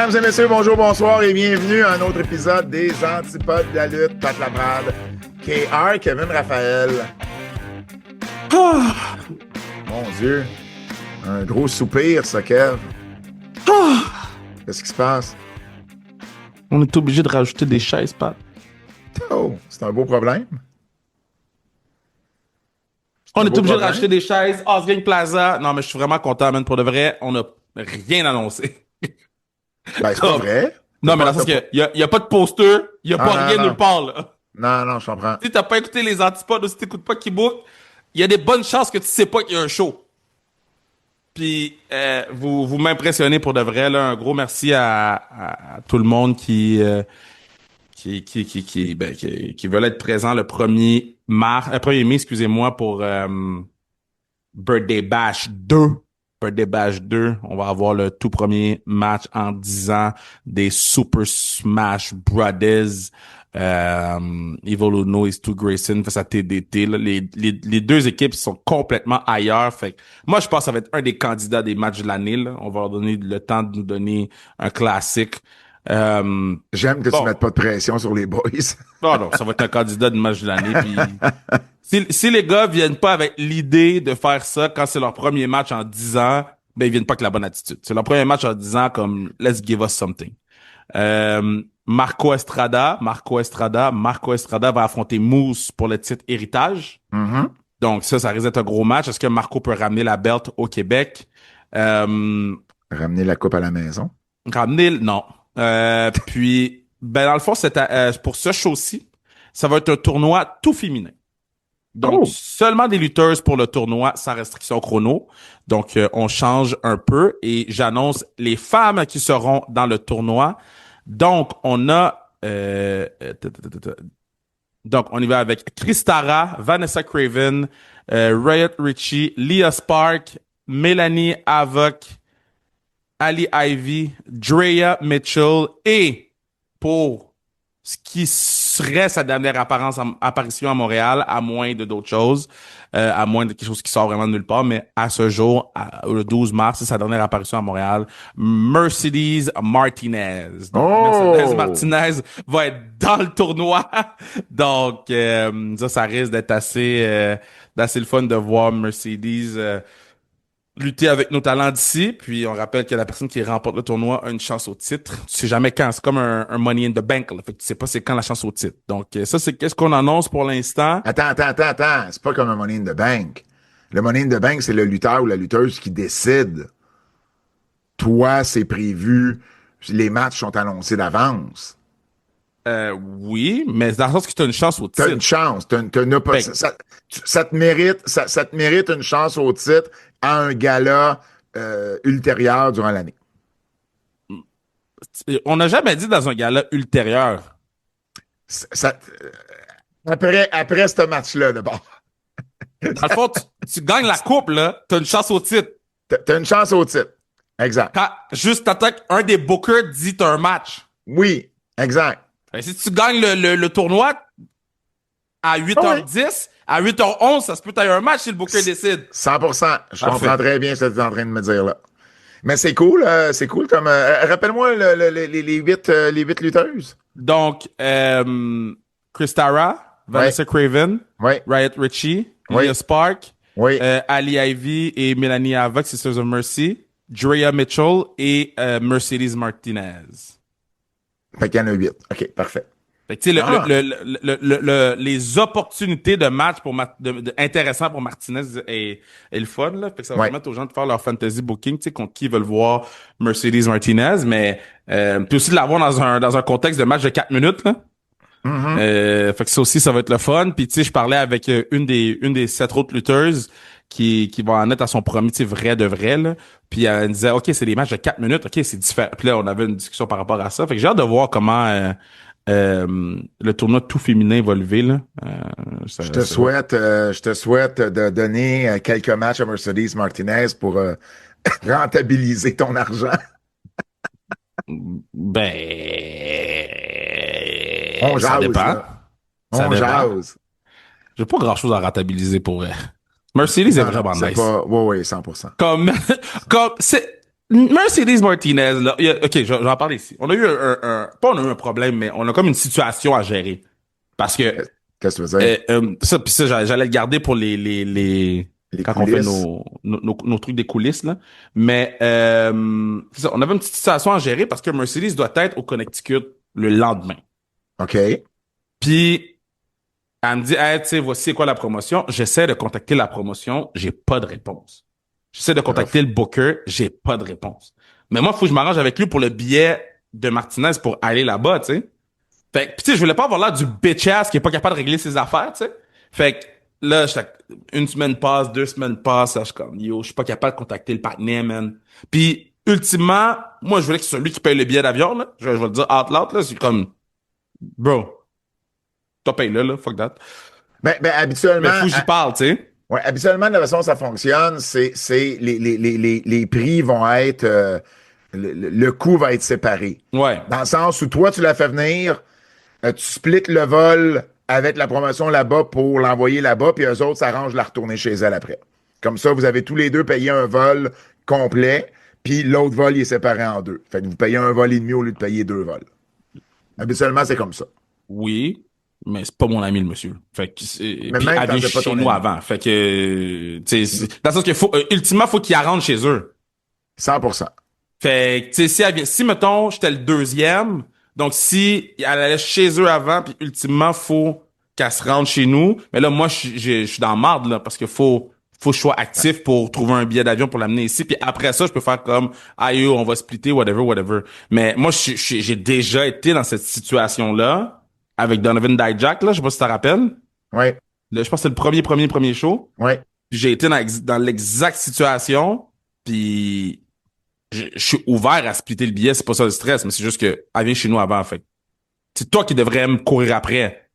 Mesdames et messieurs, bonjour, bonsoir et bienvenue à un autre épisode des Antipodes de la lutte. Pat Laprade, KR, Kevin Raphaël. Ah! Mon Dieu, un gros soupir, ça, Kev. Qu'est-ce qui se passe? On est obligé de rajouter des chaises, Pat. Oh, c'est un beau problème. On est obligé de rajouter des chaises. Osgang Plaza. Non, mais je suis vraiment content, man. Pour de vrai, on n'a rien annoncé. Ben, c'est pas vrai. Non, mais dans le sens qu'il y a pas de poster, il y a pas rien nulle part, là. Non, je comprends. Si t'as pas écouté les antipodes ou si t'écoutes pas Keybook, il y a des bonnes chances que tu sais pas qu'il y a un show. Puis, vous m'impressionnez pour de vrai, là. Un gros merci à tout le monde qui veulent être présents le 1er mai, excusez-moi, pour Birthday Bash 2. Birthday Bash 2, on va avoir le tout premier match en 10 ans des Super Smash Brothers. Evil Uno et Stu Grayson face à TDT. Là. Les deux équipes sont complètement ailleurs. Fait que moi, je pense que ça va être un des candidats des matchs de l'année. Là. On va leur donner le temps de nous donner un classique. J'aime que tu mettes pas de pression sur les boys. Non, ça va être un candidat de match de l'année. Puis si les gars viennent pas avec l'idée de faire ça quand c'est leur premier match en 10 ans, ben ils viennent pas avec la bonne attitude. C'est leur premier match en 10 ans comme let's give us something. Marco Estrada va affronter Moose pour le titre héritage. Mm-hmm. Donc ça risque d'être un gros match. Est-ce que Marco peut ramener la belt au Québec? Ramener la coupe à la maison? Non. Puis, dans le fond, pour ce show-ci, ça va être un tournoi tout féminin. Donc, seulement des lutteuses pour le tournoi sans restriction chrono. Donc, on change un peu et j'annonce les femmes qui seront dans le tournoi. Donc, on a... Donc, on y va avec Kristara, Vanessa Craven, Riot Ritchie, Leah Spark, Mélanie Havoc, Ali Ivy, Drea Mitchell et pour ce qui serait sa dernière apparition à Montréal, à moins de d'autres choses, à moins de quelque chose qui sort vraiment de nulle part, mais à ce jour, le 12 mars, c'est sa dernière apparition à Montréal, Mercedes Martinez. Donc, Mercedes Martinez va être dans le tournoi. Donc, ça risque d'être d'assez le fun de voir Mercedes lutter avec nos talents d'ici, puis on rappelle que la personne qui remporte le tournoi a une chance au titre. Tu sais jamais quand, c'est comme un Money in the Bank, là. Fait que tu sais pas c'est quand la chance au titre. Donc ça, c'est qu'est-ce qu'on annonce pour l'instant. Attends, c'est pas comme un Money in the Bank. Le Money in the Bank, c'est le lutteur ou la lutteuse qui décide. Toi, c'est prévu, les matchs sont annoncés d'avance. Oui, mais dans le sens que tu as une chance au titre. T'as une chance, ça te mérite une chance au titre à un gala ultérieur durant l'année. On n'a jamais dit dans un gala ultérieur. Après ce match-là, d'abord. Dans le fond, tu gagnes la coupe, là, t'as une chance au titre. T'as une chance au titre. Exact. Quand juste t'attaques un des bookers dit t'as un match. Oui, exact. Et si tu gagnes le tournoi à 8h10, à 8h11, ça se peut t'avoir un match si le booker décide. 100%. Je comprends très bien ce que tu es en train de me dire là. Mais c'est cool comme... rappelle-moi les 8 lutteuses. Donc, Kristara, Vanessa Craven, Riot Ritchie, Leah Spark, Ali Ivy et Mélanie Havoc, Sisters of Mercy, Drea Mitchell et Mercedes Martinez. Fait qu'il y en a 8. OK, parfait. Fait que tu sais, les opportunités de match intéressants pour Martinez est le fun, là. Fait que ça va permettre aux gens de faire leur fantasy booking, tu sais, contre qui ils veulent voir Mercedes Martinez, mais puis aussi de l'avoir dans un contexte de match de 4 minutes, là. Mm-hmm. Fait que ça aussi, ça va être le fun. Puis tu sais, je parlais avec une des 7 autres lutteuses qui va en être à son premier, tu sais, vrai de vrai, là. Puis elle me disait, OK, c'est des matchs de 4 minutes, OK, c'est différent. Puis là, on avait une discussion par rapport à ça. Fait que j'ai hâte de voir comment le tournoi tout féminin va lever, là. Je te souhaite de donner quelques matchs à Mercedes Martinez pour rentabiliser ton argent. Ben, ça dépend. On jase. J'ai pas grand chose à rentabiliser pour Mercedes est vraiment nice. Oui, 100%. Comme, c'est, Mercedes Martinez, là, ok, j'en parle ici. On a eu pas on a eu un problème, mais on a comme une situation à gérer. Parce que, Qu'est-ce que tu veux dire? ça, puis ça, j'allais le garder pour Les quand on fait coulisses. nos trucs des coulisses, là. Mais, c'est ça, on avait une petite situation à gérer parce que Mercedes doit être au Connecticut le lendemain. OK. Puis, elle me dit, hey, tu sais, voici quoi la promotion. J'essaie de contacter la promotion, j'ai pas de réponse. J'essaie de contacter Tough. le booker, j'ai pas de réponse. Mais moi, il faut que je m'arrange avec lui pour le billet de Martinez pour aller là-bas, tu sais. Fait que, pis tu sais, je voulais pas avoir l'air du bitch-ass qui est pas capable de régler ses affaires, tu sais. Fait que, là, une semaine passe, 2 semaines passent, là, je suis comme, yo, je suis pas capable de contacter le partenaire, man. Puis, ultimement, moi, je voulais que ce soit lui qui paye le billet d'avion, là. Je vais le dire out loud, là. C'est comme, bro, toi paye-le, là, fuck that. Ben, Mais habituellement, faut que j'y parle, tu sais. ouais, habituellement, de la façon dont ça fonctionne, c'est les prix vont être, le coût va être séparé. Ouais. Dans le sens où toi, tu l'as fait venir, tu splits le vol avec la promotion là-bas pour l'envoyer là-bas, puis eux autres s'arrangent de la retourner chez elle après. Comme ça, vous avez tous les deux payé un vol complet, puis l'autre vol, il est séparé en deux. Fait que vous payez un vol et demi au lieu de payer deux vols. Habituellement, c'est comme ça. Oui, mais c'est pas mon ami, le monsieur. Fait que, Mais puis même elle quand vient c'est pas chez ton nous ami. avant. Fait que, tu sais, dans le sens qu'il faut, ultimement, faut qu'il la rentre chez eux. 100%. Fait que, tu sais, si elle vient, si, mettons, j'étais le deuxième, donc si elle allait chez eux avant, puis ultimement, faut qu'elle se rende chez nous. Mais là, moi, je suis dans la marde, là, parce que faut que je sois actif pour trouver un billet d'avion pour l'amener ici. Puis après ça, je peux faire comme, ah, yo, on va splitter, whatever, whatever. Mais moi, j'ai déjà été dans cette situation-là, avec Donovan Dijak, là, je sais pas si tu te rappelles. Oui, Là, je pense que c'est le premier show. oui. Puis j'ai été dans l'exacte situation, puis je suis ouvert à splitter le billet, c'est pas ça le stress, mais c'est juste que elle vient chez nous avant, fait. C'est toi qui devrais me courir après.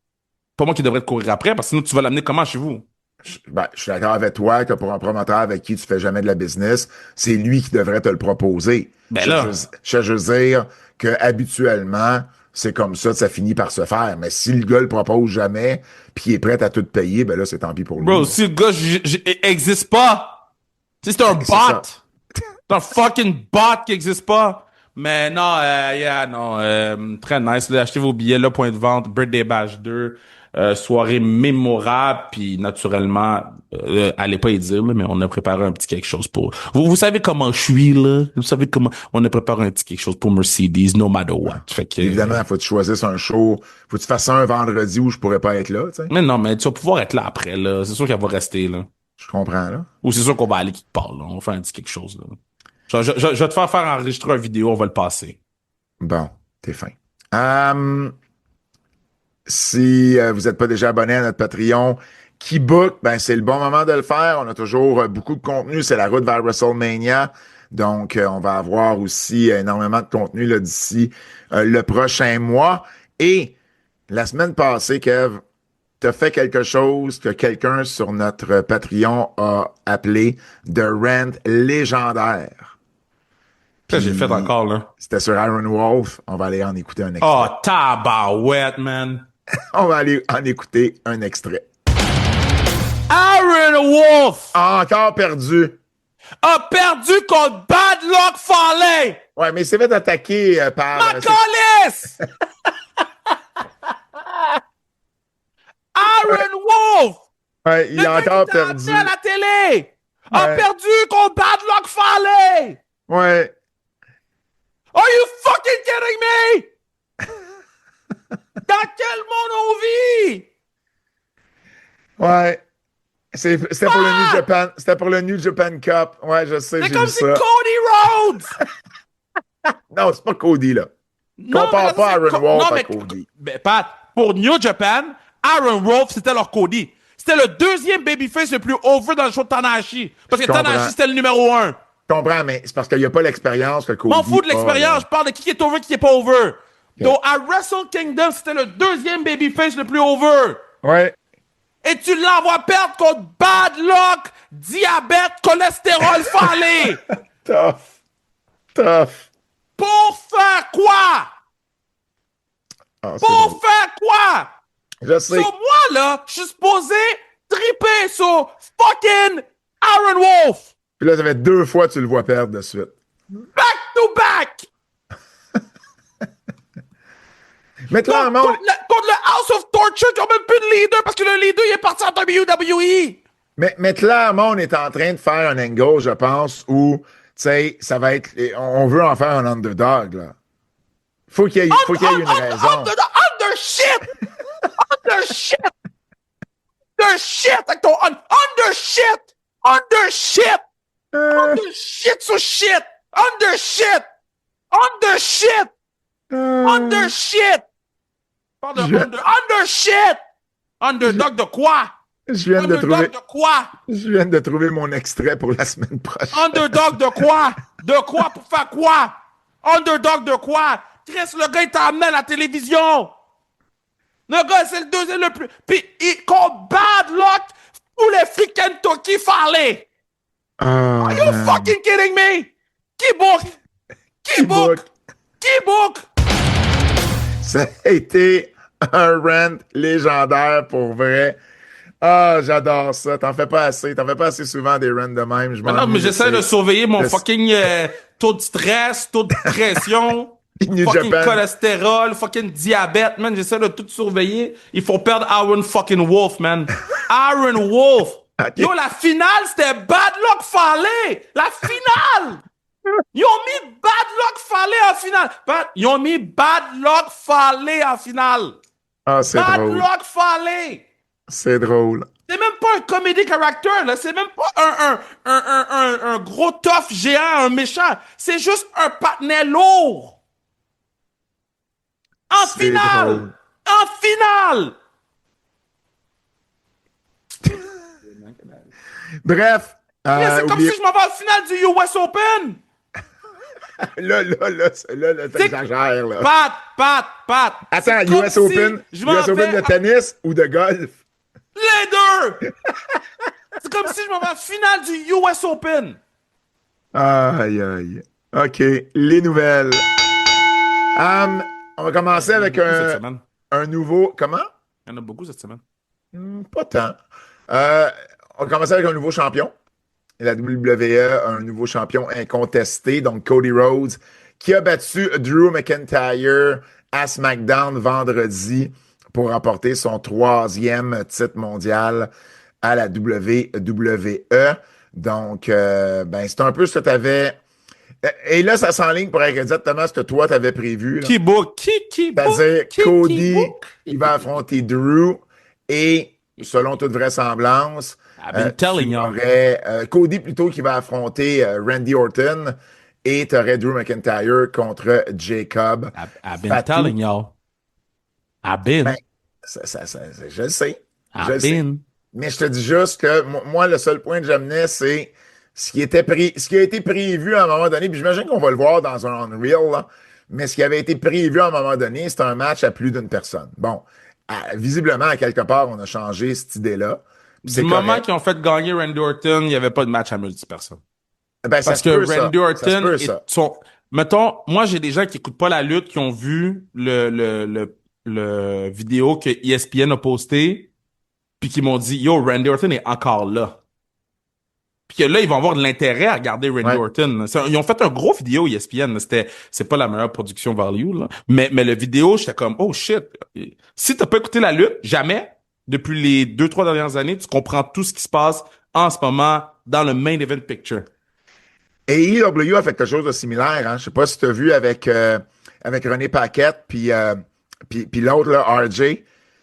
Pas moi qui devrais te courir après, parce que sinon tu vas l'amener comment chez vous? Je suis d'accord avec toi que pour un promoteur avec qui tu fais jamais de la business, c'est lui qui devrait te le proposer. Ben là, Je veux juste dire que habituellement, c'est comme ça finit par se faire. Mais si le gars le propose jamais, puis il est prêt à tout payer, ben là, c'est tant pis pour lui, bro, là. si le gars existe pas, si c'est un Fait que c'est bot, ça. c'est un fucking bot qui existe pas. Mais non, yeah, non, très nice. Là, achetez vos billets, là, point de vente, Birthday Bash 2, soirée mémorable, puis naturellement, allez pas y dire, là, mais on a préparé un petit quelque chose pour... Vous savez comment je suis, là? Vous savez comment... On a préparé un petit quelque chose pour Mercedes, no matter what. Fait que... Évidemment, faut que tu choisisses un show. Faut que tu fasses ça un vendredi où je pourrais pas être là, tu sais. Mais non, mais tu vas pouvoir être là après, là. C'est sûr qu'elle va rester, là. Je comprends, là. Ou c'est sûr qu'on va aller quelque part, là. On va faire un petit quelque chose, là. Je vais te faire enregistrer une vidéo, on va le passer. Bon, t'es fin. Euh, Si vous n'êtes pas déjà abonné à notre Patreon, Keybook, ben c'est le bon moment de le faire. On a toujours beaucoup de contenu. C'est la route vers WrestleMania. Donc, on va avoir aussi énormément de contenu là, d'ici le prochain mois. Et la semaine passée, Kev, tu as fait quelque chose que quelqu'un sur notre Patreon a appelé The Rant légendaire. Ça, j'ai fait Puis, encore, là. c'était sur Iron Wolf. On va aller en écouter un Oh, extrait. tabarouette, man. On va aller en écouter un extrait. Aaron Wolf Encore perdu. a perdu contre Bad Luck Fale. Ouais, mais il s'est fait attaquer par... Macaulay! Aaron Wolf, ouais, le il a gars qui encore t'a amené perdu. à la télé, a Ouais. perdu contre Bad Luck Fale. Ouais. Are you fucking kidding me? Dans quel monde on vit? Ouais. C'était pour le New Japan. C'était pour le New Japan Cup. Ouais, je sais, C'est j'ai comme vu si ça. Cody Rhodes. Non, c'est pas Cody, là. Non, Compare mais pas c'est Aaron Wolf non, à mais Cody. Pat, pour New Japan, Aaron Wolf, c'était leur Cody. C'était le deuxième babyface le plus over dans le show de Tanahashi. Parce que Je comprends. Tanahashi, c'était le numéro 1. Je comprends, mais c'est parce qu'il n'y a pas l'expérience que Cody M'en fous de a, l'expérience, là. je parle de qui est over, qui est pas over. Donc, à Wrestle Kingdom, c'était le deuxième babyface le plus over. Ouais. Et tu l'envoies perdre contre Bad Luck, diabète, cholestérol falé. Tough. Tough. Pour faire quoi? Ah, c'est Pour beau. faire quoi? Je sais. So, moi, là, je suis supposé triper sur fucking Aaron Wolf. Puis là, ça fait 2 fois que tu le vois perdre de suite. Back to back! Mais clairement, Contre le House of Torture qui ont même plus de leader parce que le leader il est parti en WWE. mais clairement, on est en train de faire un angle, je pense, où, tu sais, ça va être, on veut en faire un underdog, là. Faut qu'il y ait une raison. Under shit! Under shit! Under shit! Avec ton under shit! Under shit! Under shit sur shit! Under shit! Under shit! Under shit! Under shit! Underdog de quoi? Je viens de trouver, Underdog de quoi? je viens de trouver mon extrait pour la semaine prochaine. Underdog de quoi? De quoi pour faire quoi? Underdog de quoi? Chris, le gars, il t'a amené à la télévision. Le gars, c'est le deuxième le plus. Puis, contre Bad Luck, tous les flics Kentucky Farley. Oh, Are you man. fucking kidding me? Qui book? Qui book? Qui book? Ça a été un rant légendaire pour vrai. Ah, j'adore ça. T'en fais pas assez. T'en fais pas assez souvent des rants de même. Je Mais non, mais m'ennuie, j'essaie de sais. surveiller mon Le- fucking taux de stress, taux de pression, New fucking Japan. cholestérol, fucking diabète, man. J'essaie de tout surveiller. Il faut perdre Aaron fucking Wolf, man. Aaron Wolf. Ok. Yo, la finale, c'était Bad Luck Fale. La finale. Ils ont mis Bad Luck Fale en finale. Ils ont mis Bad Luck Fale en finale. Ah, c'est Bad drôle. Luck Fale. C'est drôle. C'est même pas un comedy character, là. C'est même pas un gros tough géant, un méchant. C'est juste un patinet lourd. En C'est finale. drôle. En finale. Bref. Mais c'est comme oubliez- si je m'en vais en finale du US Open. Là, t'exagères, là. Pat. Attends, C'est comme US si Open, je m'en US Open vais de tennis ou de golf? les deux. C'est comme si je m'en vais en finale du US Open. Aïe, aïe. OK, les nouvelles. On va commencer avec Cette semaine. un nouveau... Comment? Il y en a beaucoup cette semaine. Pas tant. On va commencer avec un nouveau champion. La WWE a un nouveau champion incontesté, donc Cody Rhodes, qui a battu Drew McIntyre à SmackDown vendredi pour remporter son 3e titre mondial à la WWE. Donc, c'est un peu ce que tu avais... Et là, ça s'enligne pour être exactement ce que toi, tu avais prévu. Là. Qui book? Qui book? C'est-à-dire, Qui Cody, book? il va affronter Drew et, selon toute vraisemblance, I've been telling tu you. aurais Cody plutôt qui va affronter Randy Orton et tu aurais Drew McIntyre contre Jacob. I've been Fatou. telling y'all. I've been. Ben, je le sais. Je I've le sais. been. Mais je te dis juste que moi, le seul point que j'amenais, c'est ce qui a été prévu à un moment donné, puis j'imagine qu'on va le voir dans un Unreal, là, mais ce qui avait été prévu à un moment donné, c'est un match à plus d'une personne. Bon, visiblement, à quelque part, on a changé cette idée-là. Puis Du c'est moment correct. qu'ils ont fait gagner Randy Orton, il n'y avait pas de match à multi-personnes. Ben, ça Parce se que peut, ça. Randy Ça se Orton peut, est ça. son... Mettons, moi, j'ai des gens qui écoutent pas la lutte, qui ont vu le vidéo que ESPN a posté, puis qui m'ont dit, yo, Randy Orton est encore là. Puis que là, ils vont avoir de l'intérêt à regarder Randy Ouais. Orton. Ils ont fait un gros vidéo ESPN. C'est pas la meilleure production value, là. Mais le vidéo, j'étais comme, oh shit. Si t'as pas écouté la lutte, jamais, depuis les 2-3 dernières années, tu comprends tout ce qui se passe en ce moment dans le main event picture. Et EW a fait quelque chose de similaire. Hein? Je sais pas si tu as vu avec René Paquette puis l'autre, là, RJ.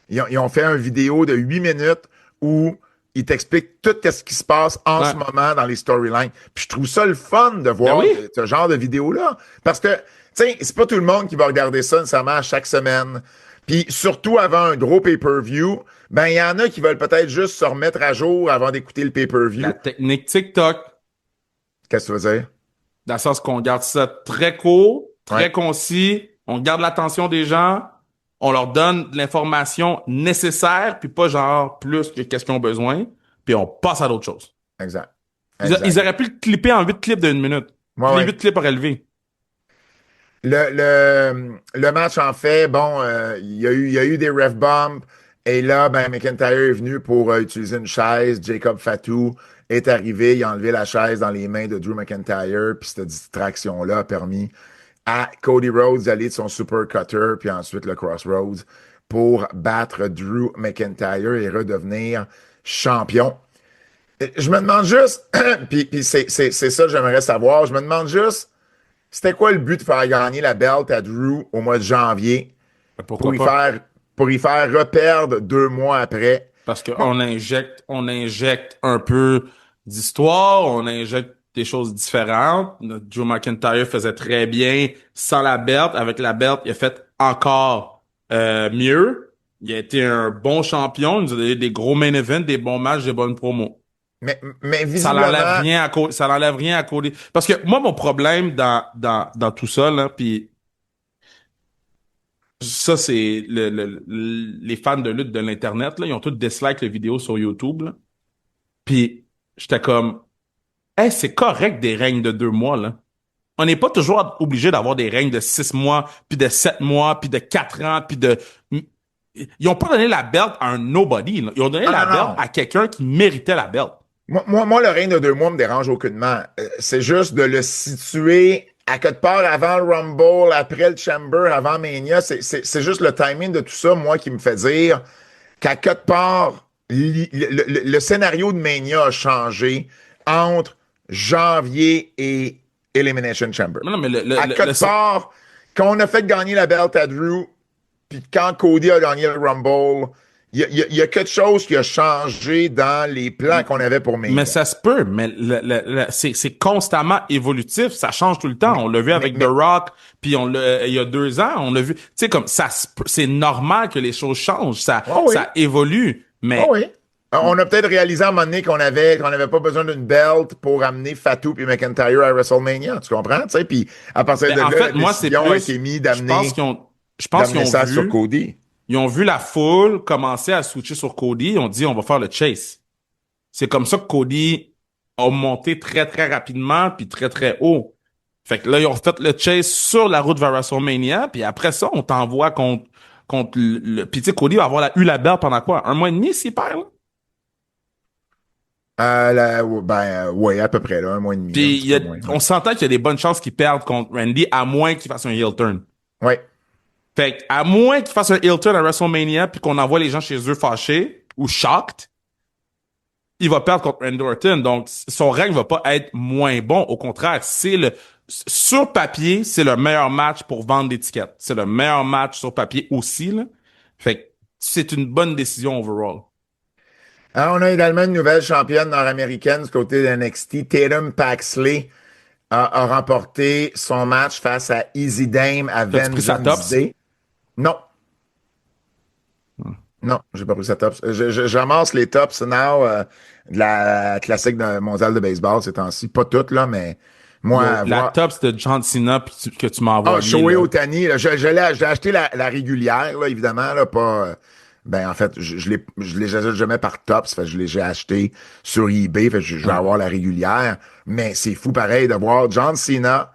Ils ont fait une vidéo de 8 minutes où ils t'expliquent tout ce qui se passe en Ouais. ce moment dans les storylines. Puis je trouve ça le fun de voir Ben oui. ce genre de vidéo-là. Parce que, tu sais, c'est pas tout le monde qui va regarder ça nécessairement à chaque semaine. Puis surtout avant un gros pay-per-view, ben il y en a qui veulent peut-être juste se remettre à jour avant d'écouter le pay-per-view. La technique TikTok, Qu'est-ce que tu veux dire? dans le sens qu'on garde ça très court, très Ouais. concis, on garde l'attention des gens, on leur donne de l'information nécessaire, puis pas genre plus que qu'est-ce qu'ils ont besoin, puis on passe à d'autres choses. Exact. Ils auraient pu le clipper en 8 clips d'une minute. Ouais, Puis ouais. les 8 clips auraient levé. Le match, en fait, bon, il y a eu des ref bombs. Et là, ben, McIntyre est venu pour utiliser une chaise. Jacob Fatou est arrivé, il a enlevé la chaise dans les mains de Drew McIntyre, puis cette distraction-là a permis à Cody Rhodes d'aller de son super cutter, puis ensuite le Crossroads pour battre Drew McIntyre et redevenir champion. Je me demande juste, puis c'est ça que j'aimerais savoir, je me demande juste, c'était quoi le but de faire gagner la belt à Drew au mois de janvier pour Pourquoi y pas? faire, pour y faire reperdre 2 mois après? Parce qu'on injecte un peu d'histoire, on injecte des choses différentes. Notre Drew McIntyre faisait très bien sans la belt. Avec la belt, il a fait encore mieux. Il a été un bon champion. Il nous a donné des gros main events, des bons matchs, des bonnes promos. Mais Ça n'enlève visiblement, rien à Cody. Ça n'enlève rien à Cody. Parce que moi, mon problème dans tout ça, là, puis ça, c'est les fans de lutte de l'Internet, là, ils ont tous dislike les vidéos sur YouTube, là. Puis j'étais comme, hey, c'est correct des règnes de 2 mois, là. On n'est pas toujours obligé d'avoir des règnes de 6 mois, puis de 7 mois, puis de 4 ans, puis de... Ils ont pas donné la belt à un nobody, là. Ils ont donné la non, belt non. à quelqu'un qui méritait la belt. Moi, le règne de 2 mois me dérange aucunement. C'est juste de le situer à quelque part avant le Rumble, après le Chamber, avant Mania. C'est juste le timing de tout ça, moi, qui me fait dire qu'à quelque part, le scénario de Mania a changé entre janvier et Elimination Chamber. Non, mais À quelque part, quand on a fait gagner la belt à Drew, puis quand Cody a gagné le Rumble, il y a quelque chose qui a changé dans les plans qu'on avait pour mais Mania. ça se peut, mais c'est constamment évolutif, ça change tout le temps. On l'a vu avec The Mais Rock, puis il y a 2 ans, on l'a vu. Tu sais, comme ça, c'est normal que les choses changent, oh oui, ça évolue, oh mais oui. On a peut-être réalisé à un moment donné qu'on n'avait pas besoin d'une belt pour amener Fatou et McIntyre à WrestleMania, tu comprends? Tu sais, puis à partir de en là, fait, la moi, c'est décision a plus, été mise je pense qu'ils d'amener ont ça sur vu, Cody. ils ont vu la foule commencer à switcher sur Cody, ils ont dit, on va faire le chase. C'est comme ça que Cody a monté très, très rapidement, puis très, très haut. Fait que là, ils ont fait le chase sur la route vers WrestleMania, puis après ça, on t'envoie contre Puis tu sais, Cody va avoir eu la belt pendant quoi? 1 mois et demi s'il perd, là? Ouais, à peu près, là, 1 mois et demi, un Puis petit peu moins. on s'entend qu'il y a des bonnes chances qu'il perde contre Randy, à moins qu'il fasse un heel turn. Ouais. Fait que, à moins qu'il fasse un heel turn à WrestleMania, puis qu'on envoie les gens chez eux fâchés ou shocked, il va perdre contre Randy Orton. Donc, son règne va pas être moins bon. Au contraire, sur papier, c'est le meilleur match pour vendre l'étiquette. C'est le meilleur match sur papier aussi, là. Fait que c'est une bonne décision overall. Alors, on a également une nouvelle championne nord-américaine du côté de NXT. Tatum Paxley a remporté son match face à Easy Dame à T'as-tu pris sa Vengeance tops? Day. Non, non, j'ai pas pris sa tops. Je ramasse les tops now de la classique mondiale de baseball ces temps-ci. Pas toutes, là, mais moi, La voir. tops de John Cena que tu m'as Ah, envoyé, Shohei là. Ohtani, là, j'ai acheté la régulière, là, évidemment, là, pas. Ben, en fait, je les achète jamais par tops, fait que j'ai acheté sur eBay, fait que je vais avoir la régulière. Mais c'est fou pareil de voir John Cena,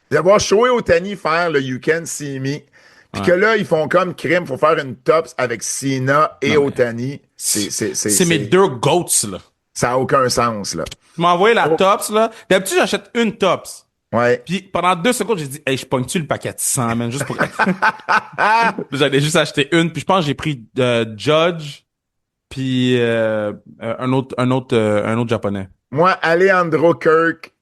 de voir Shohei Ohtani faire le You Can See Me, puis que Ouais. là, ils font comme crime, faut faire une tops avec Cena et Non, mais Ohtani. c'est mes deux goats, là. Ça a aucun sens, là. Tu m'as envoyé la Oh, tops, là. D'habitude, j'achète une tops. ouais. Puis pendant 2 secondes, j'ai dit, hey, je pogne-tu le paquet de 100, man, juste pour... J'allais juste acheter une, puis je pense que j'ai pris Judge, puis un autre japonais. Moi, Alejandro Kirk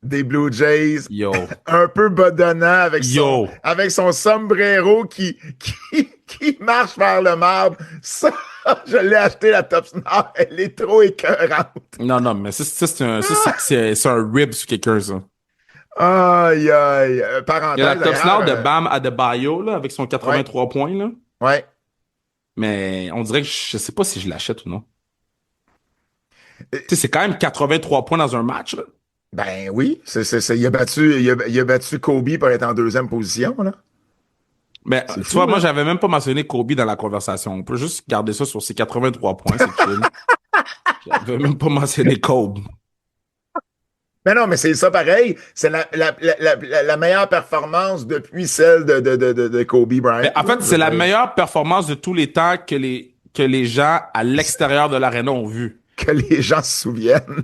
des Blue Jays, Yo. un peu bedonnant Yo. avec son sombrero qui marche vers le marbre. Ça, je l'ai acheté la Top Nord. Elle est trop écœurante. Non, non, mais ça, c'est un rib sur quelqu'un, ça. Aïe, aïe. Il y a la Parenthèse, top star de d'ailleurs. Bam Adebayo, là, avec son Ouais, 83 points, là. ouais. Mais on dirait que je sais pas si je l'achète ou non. Tu sais, c'est quand même 83 points dans un match, là. Ben oui, il a battu Kobe pour être en deuxième position, là. Mais C'est tu fou, vois, moi, là. j'avais même pas mentionné Kobe dans la conversation. On peut juste garder ça sur ses 83 points, c'est chill. J'avais même pas mentionné Kobe. Mais non, mais c'est ça pareil. C'est la meilleure performance depuis celle de Kobe Bryant. Mais en fait, c'est la meilleure performance de tous les temps que les gens à l'extérieur de l'aréna ont vu. Que les gens se souviennent.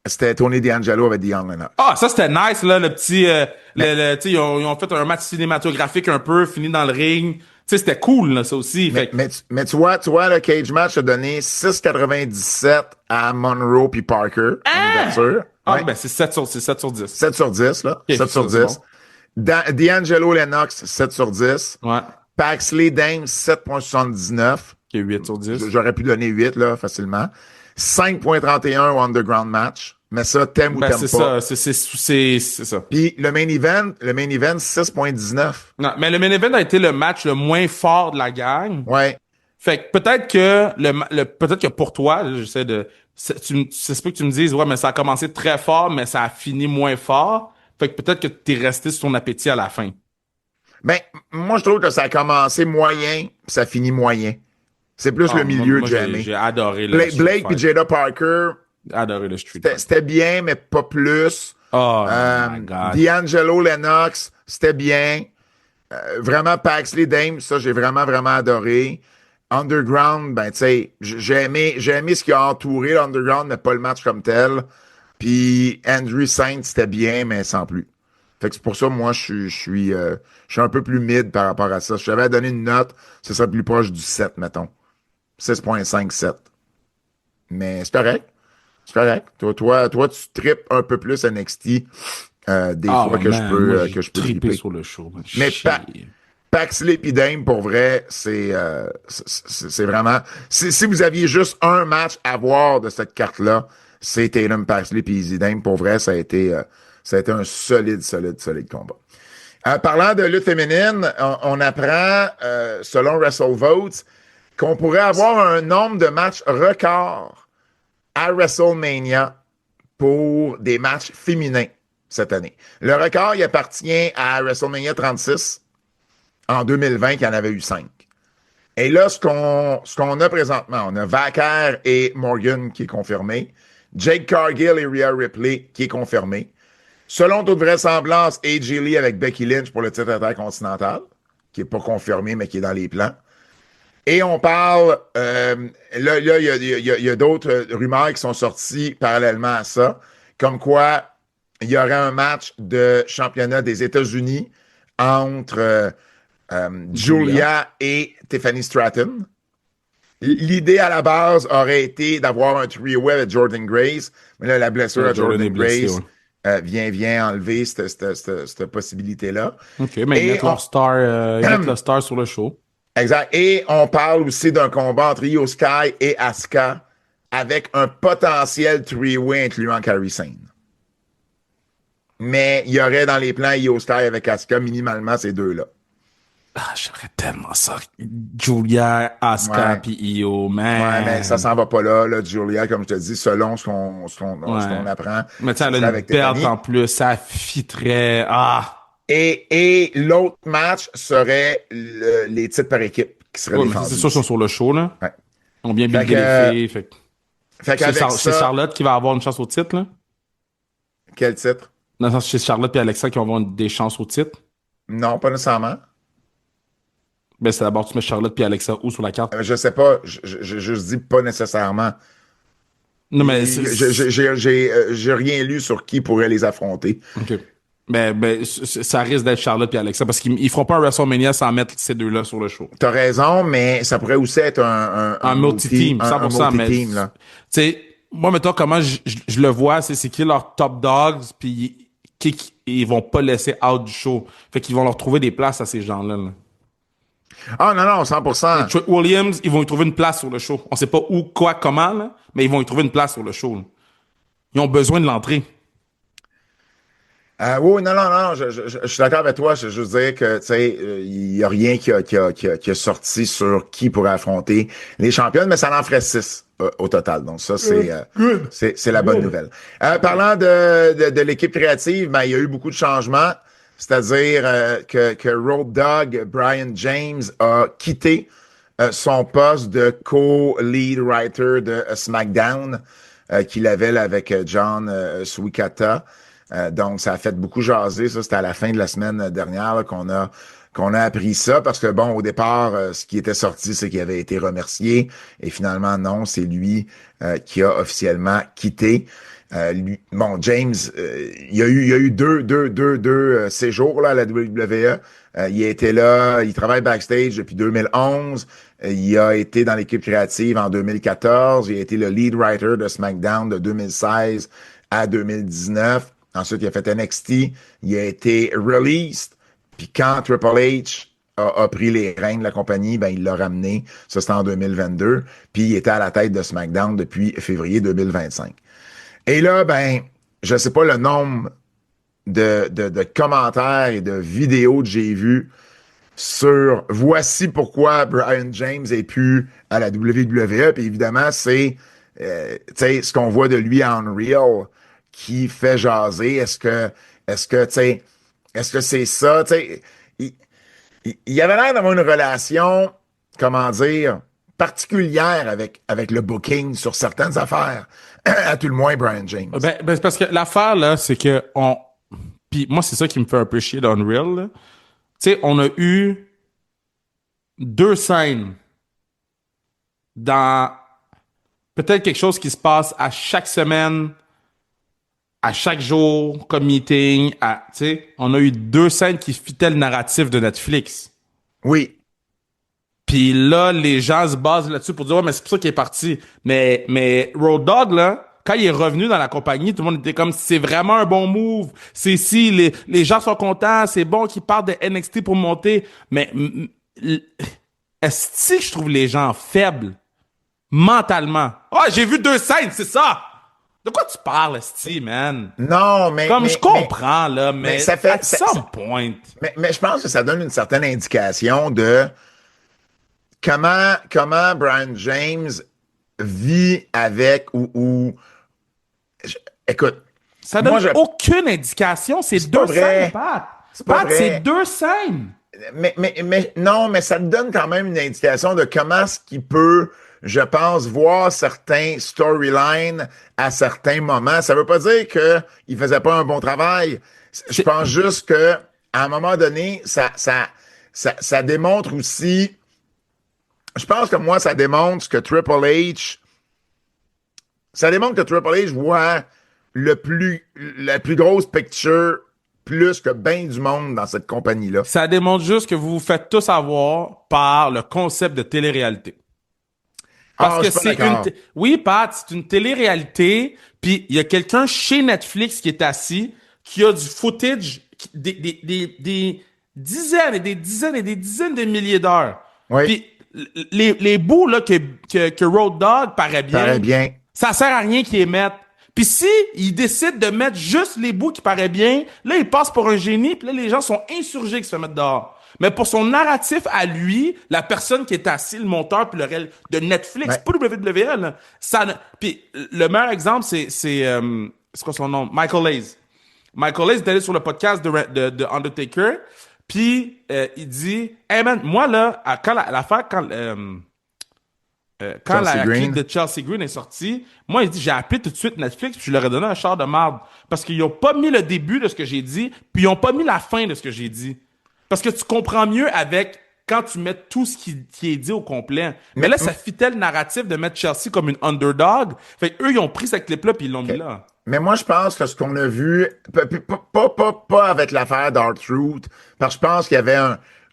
C'était Tony D'Angelo avec Dion Lennox. Ah, ça c'était nice, là, le petit. Mais, Tu sais, ils ont fait un match cinématographique un peu, fini dans le ring. Tu sais, c'était cool, là, ça aussi. mais, Fait que, mais, mais tu vois, le cage match a donné 6,97 à Monroe puis Parker en ah! ouverture. Ah, Ouais. ben, c'est 7 sur 10. 7 sur 10, là. Ok, 7 sur c'est 10. bon. D'Angelo Lennox, 7 sur 10. Ouais. Paxley Dame, 7,79. Ok, 8 sur 10. J'aurais pu donner 8, là, facilement. 5,31 au Underground Match. Mais ça, t'aimes ou Ben, t'aimes c'est pas. ça, c'est ça. Puis le main event, 6,19. Non, mais le main event a été le match le moins fort de la gang. Ouais. Fait que peut-être que peut-être que pour toi, là, j'essaie de c'est pas que tu me dises ouais mais ça a commencé très fort mais ça a fini moins fort. Fait que peut-être que t'es resté sur ton appétit à la fin. Ben, moi, je trouve que ça a commencé moyen, puis ça finit moyen. C'est plus Ah, le moi, milieu moi que j'ai j'ai aimé. j'ai adoré le Street Blake puis Fight. Jada Parker, Adoré le Street c'était Fight. c'était bien, mais pas plus. Oh my God. D'Angelo Lennox, c'était bien. Vraiment, Paxley Dame, ça, j'ai vraiment, vraiment adoré. Underground, ben, tu sais, j'ai aimé ce qui a entouré l'Underground, mais pas le match comme tel. Puis Andrew Saint, c'était bien, mais sans plus. Fait que c'est pour ça, moi, je suis un peu plus mid par rapport à ça. Si j'avais à donner une note, ce serait plus proche du 7, mettons. 6,57. Mais c'est correct. C'est correct. Toi, tu tripes un peu plus NXT des Oh fois que je man, moi peux, j'ai que je peux trippé triper. sur le show. Man. Mais Chier. Paxley et Dame, pour vrai, c'est vraiment... Si vous aviez juste un match à voir de cette carte-là, c'est Tatum, Paxley et Easy Dame. Pour vrai, ça a été un solide, solide, solide combat. Parlant de lutte féminine, on apprend, selon WrestleVotes, qu'on pourrait avoir un nombre de matchs record à WrestleMania pour des matchs féminins cette année. Le record, il appartient à WrestleMania 36 en 2020, qui en avait eu 5. Et là, ce qu'on a présentement, on a Vacker et Morgan qui est confirmé, Jake Cargill et Rhea Ripley qui est confirmé. Selon toute vraisemblance, AJ Lee avec Becky Lynch pour le titre intercontinental, qui n'est pas confirmé, mais qui est dans les plans. Et on parle, là, il y a d'autres rumeurs qui sont sorties parallèlement à ça, comme quoi il y aurait un match de championnat des États-Unis entre Julia. Julia et Tiffany Stratton. L'idée à la base aurait été d'avoir un three-way avec Jordan Grace, mais là, la blessure à Jordan est Jordan blessé, Grace ouais. vient enlever cette possibilité-là. Ok, mais Et ils mettent leur star sur le show. exact. Et on parle aussi d'un combat entre Io Sky et Asuka avec un potentiel three-way incluant Kairi Sane. Mais il y aurait dans les plans Io Sky avec Asuka minimalement ces deux-là. Ah, j'aimerais tellement ça. Julia, Asuka, Ouais. puis Io, Ouais, mais ça man. s'en va pas là, Julia, comme je te dis, selon ce qu'on Ouais. apprend, Mais tu sais, ce elle a serait une avec belt Tiffany. en plus, ça fitterait. Ah! Et l'autre match serait les titres par équipe qui seraient Ouais, mais ça, c'est défendus sûr qu'ils sont aussi. sur le show, là. Ouais. Ils ont bien Fait buildé que, les filles. Fait que fait qu'avec c'est ça, Charlotte qui va avoir une chance au titre, là. quel titre? Dans le sens, c'est Charlotte et Alexa qui vont avoir des chances au titre. Non, pas nécessairement. Ben, c'est d'abord, tu mets Charlotte et Alexa où sur la carte? Je sais pas, je dis pas nécessairement. Non, mais J'ai rien lu sur qui pourrait les affronter. OK. Ça risque d'être Charlotte et Alexa parce qu'ils feront pas un WrestleMania sans mettre ces deux-là sur le show. T'as raison, mais ça pourrait aussi être Un multi-team, un 100%, mais, tu multi-team, là. sais, moi, mettons, comment je le vois, c'est qui leur top dogs, puis ils vont pas laisser out du show. Fait qu'ils vont leur trouver des places à ces gens-là, là. Ah, non, non, 100%. Trick Williams, ils vont y trouver une place sur le show. On sait pas où, quoi, comment, là, mais ils vont y trouver une place sur le show, là. Ils ont besoin de l'entrée. Oui, non, non, non, je suis d'accord avec toi. Je veux juste dire que, tu sais, il y a rien qui a sorti sur qui pourrait affronter les championnes, mais ça en ferait 6 au total. Donc ça, Good. c'est la bonne Good. nouvelle. Parlant de l'équipe créative, ben, il y a eu beaucoup de changements. C'est-à-dire que Road Dogg Brian James a quitté son poste de co-lead writer de SmackDown qu'il avait là, avec John Suikata. Donc, ça a fait beaucoup jaser. Ça, c'était à la fin de la semaine dernière là, qu'on a appris ça parce que, bon, au départ, ce qui était sorti, c'est qu'il avait été remercié. Et finalement, non, c'est lui qui a officiellement quitté. James, il y a eu deux séjours là, à la WWE. Il a été là, il travaille backstage depuis 2011. Il a été dans l'équipe créative en 2014. Il a été le lead writer de SmackDown de 2016 à 2019. Ensuite, il a fait NXT. Il a été released. Puis quand Triple H a pris les rênes de la compagnie, ben il l'a ramené. Ça, c'était en 2022. Puis il était à la tête de SmackDown depuis février 2025. Et là, ben, je sais pas le nombre de commentaires et de vidéos que j'ai vues sur voici pourquoi Brian James est plus à la WWE. Puis évidemment, c'est tu sais, ce qu'on voit de lui en Unreal qui fait jaser. Tu sais, est-ce que c'est ça? Tu sais, il, il avait l'air d'avoir une relation, comment dire, particulière avec le booking sur certaines affaires. À tout le moins, Brian James. C'est parce que l'affaire, là, c'est que puis moi, c'est ça qui me fait un peu chier d'Unreal, là. Tu sais, on a eu 2 scènes dans peut-être quelque chose qui se passe à chaque semaine, à chaque jour, comme meeting, tu sais, on a eu 2 scènes qui fitaient le narratif de Netflix. Oui. Puis là, les gens se basent là-dessus pour dire, ouais, mais c'est pour ça qu'il est parti. Mais Road Dogg, là, quand il est revenu dans la compagnie, tout le monde était comme, c'est vraiment un bon move. C'est si, les gens sont contents, c'est bon qu'il parte de NXT pour monter. Mais, est-ce que je trouve les gens faibles, mentalement? Ah, j'ai vu 2 scènes, c'est ça! De quoi tu parles, esti, man? Non, Comme, je comprends, là, mais mais ça fait, at some point. mais je pense que ça donne une certaine indication de comment Brian James vit avec écoute, Ça donne moi je aucune indication. C'est c'est pas 2 scènes, vrai. Pat. C'est pas Pat, c'est vrai. 2 scènes. Mais non, mais ça te donne quand même une indication de comment ce qu'il peut, je pense, voir certains storylines à certains moments. Ça veut pas dire que il faisait pas un bon travail. Je C'est- pense juste que à un moment donné, ça démontre aussi. Je pense que moi, ça démontre que Triple H, ça démontre que Triple H voit la plus grosse picture plus que bien du monde dans cette compagnie-là. Ça démontre juste que vous vous faites tous avoir par le concept de télé-réalité. Parce Ah, je que suis pas d'accord. oui, Pat, c'est une télé-réalité, puis il y a quelqu'un chez Netflix qui est assis, qui a du footage, des dizaines et des dizaines et des dizaines de milliers d'heures. Oui, Puis les bouts là, que Road Dogg paraît paraît bien, bien. ça sert à rien qu'ils les mettent. Puis si il décide de mettre juste les bouts qui paraissent bien, là, il passe pour un génie, puis là, les gens sont insurgés qu'ils se mettent dehors. Mais pour son narratif à lui, la personne qui est assis, le monteur, puis le réel de Netflix, Ouais. pas WWE, là, puis le meilleur exemple, c'est quoi son nom? Michael Hayes. Michael Hayes est allé sur le podcast de Undertaker, puis il dit, hey man, moi là, quand l'affaire, quand Chelsea la clique Green. de Chelsea Green est sortie, moi, il dit, j'ai appelé tout de suite Netflix, puis je leur ai donné un char de marde. Parce qu'ils ont pas mis le début de ce que j'ai dit, puis ils ont pas mis la fin de ce que j'ai dit. Parce que tu comprends mieux avec quand tu mets tout ce qui est dit au complet. Mais Mais, là, ça fitait le narratif de mettre Chelsea comme une underdog. Fait eux, ils ont pris cette clip-là, puis ils l'ont mis OK. là. Mais moi, je pense que ce qu'on a vu, pas avec l'affaire d'R-Truth, parce que je pense qu'il y avait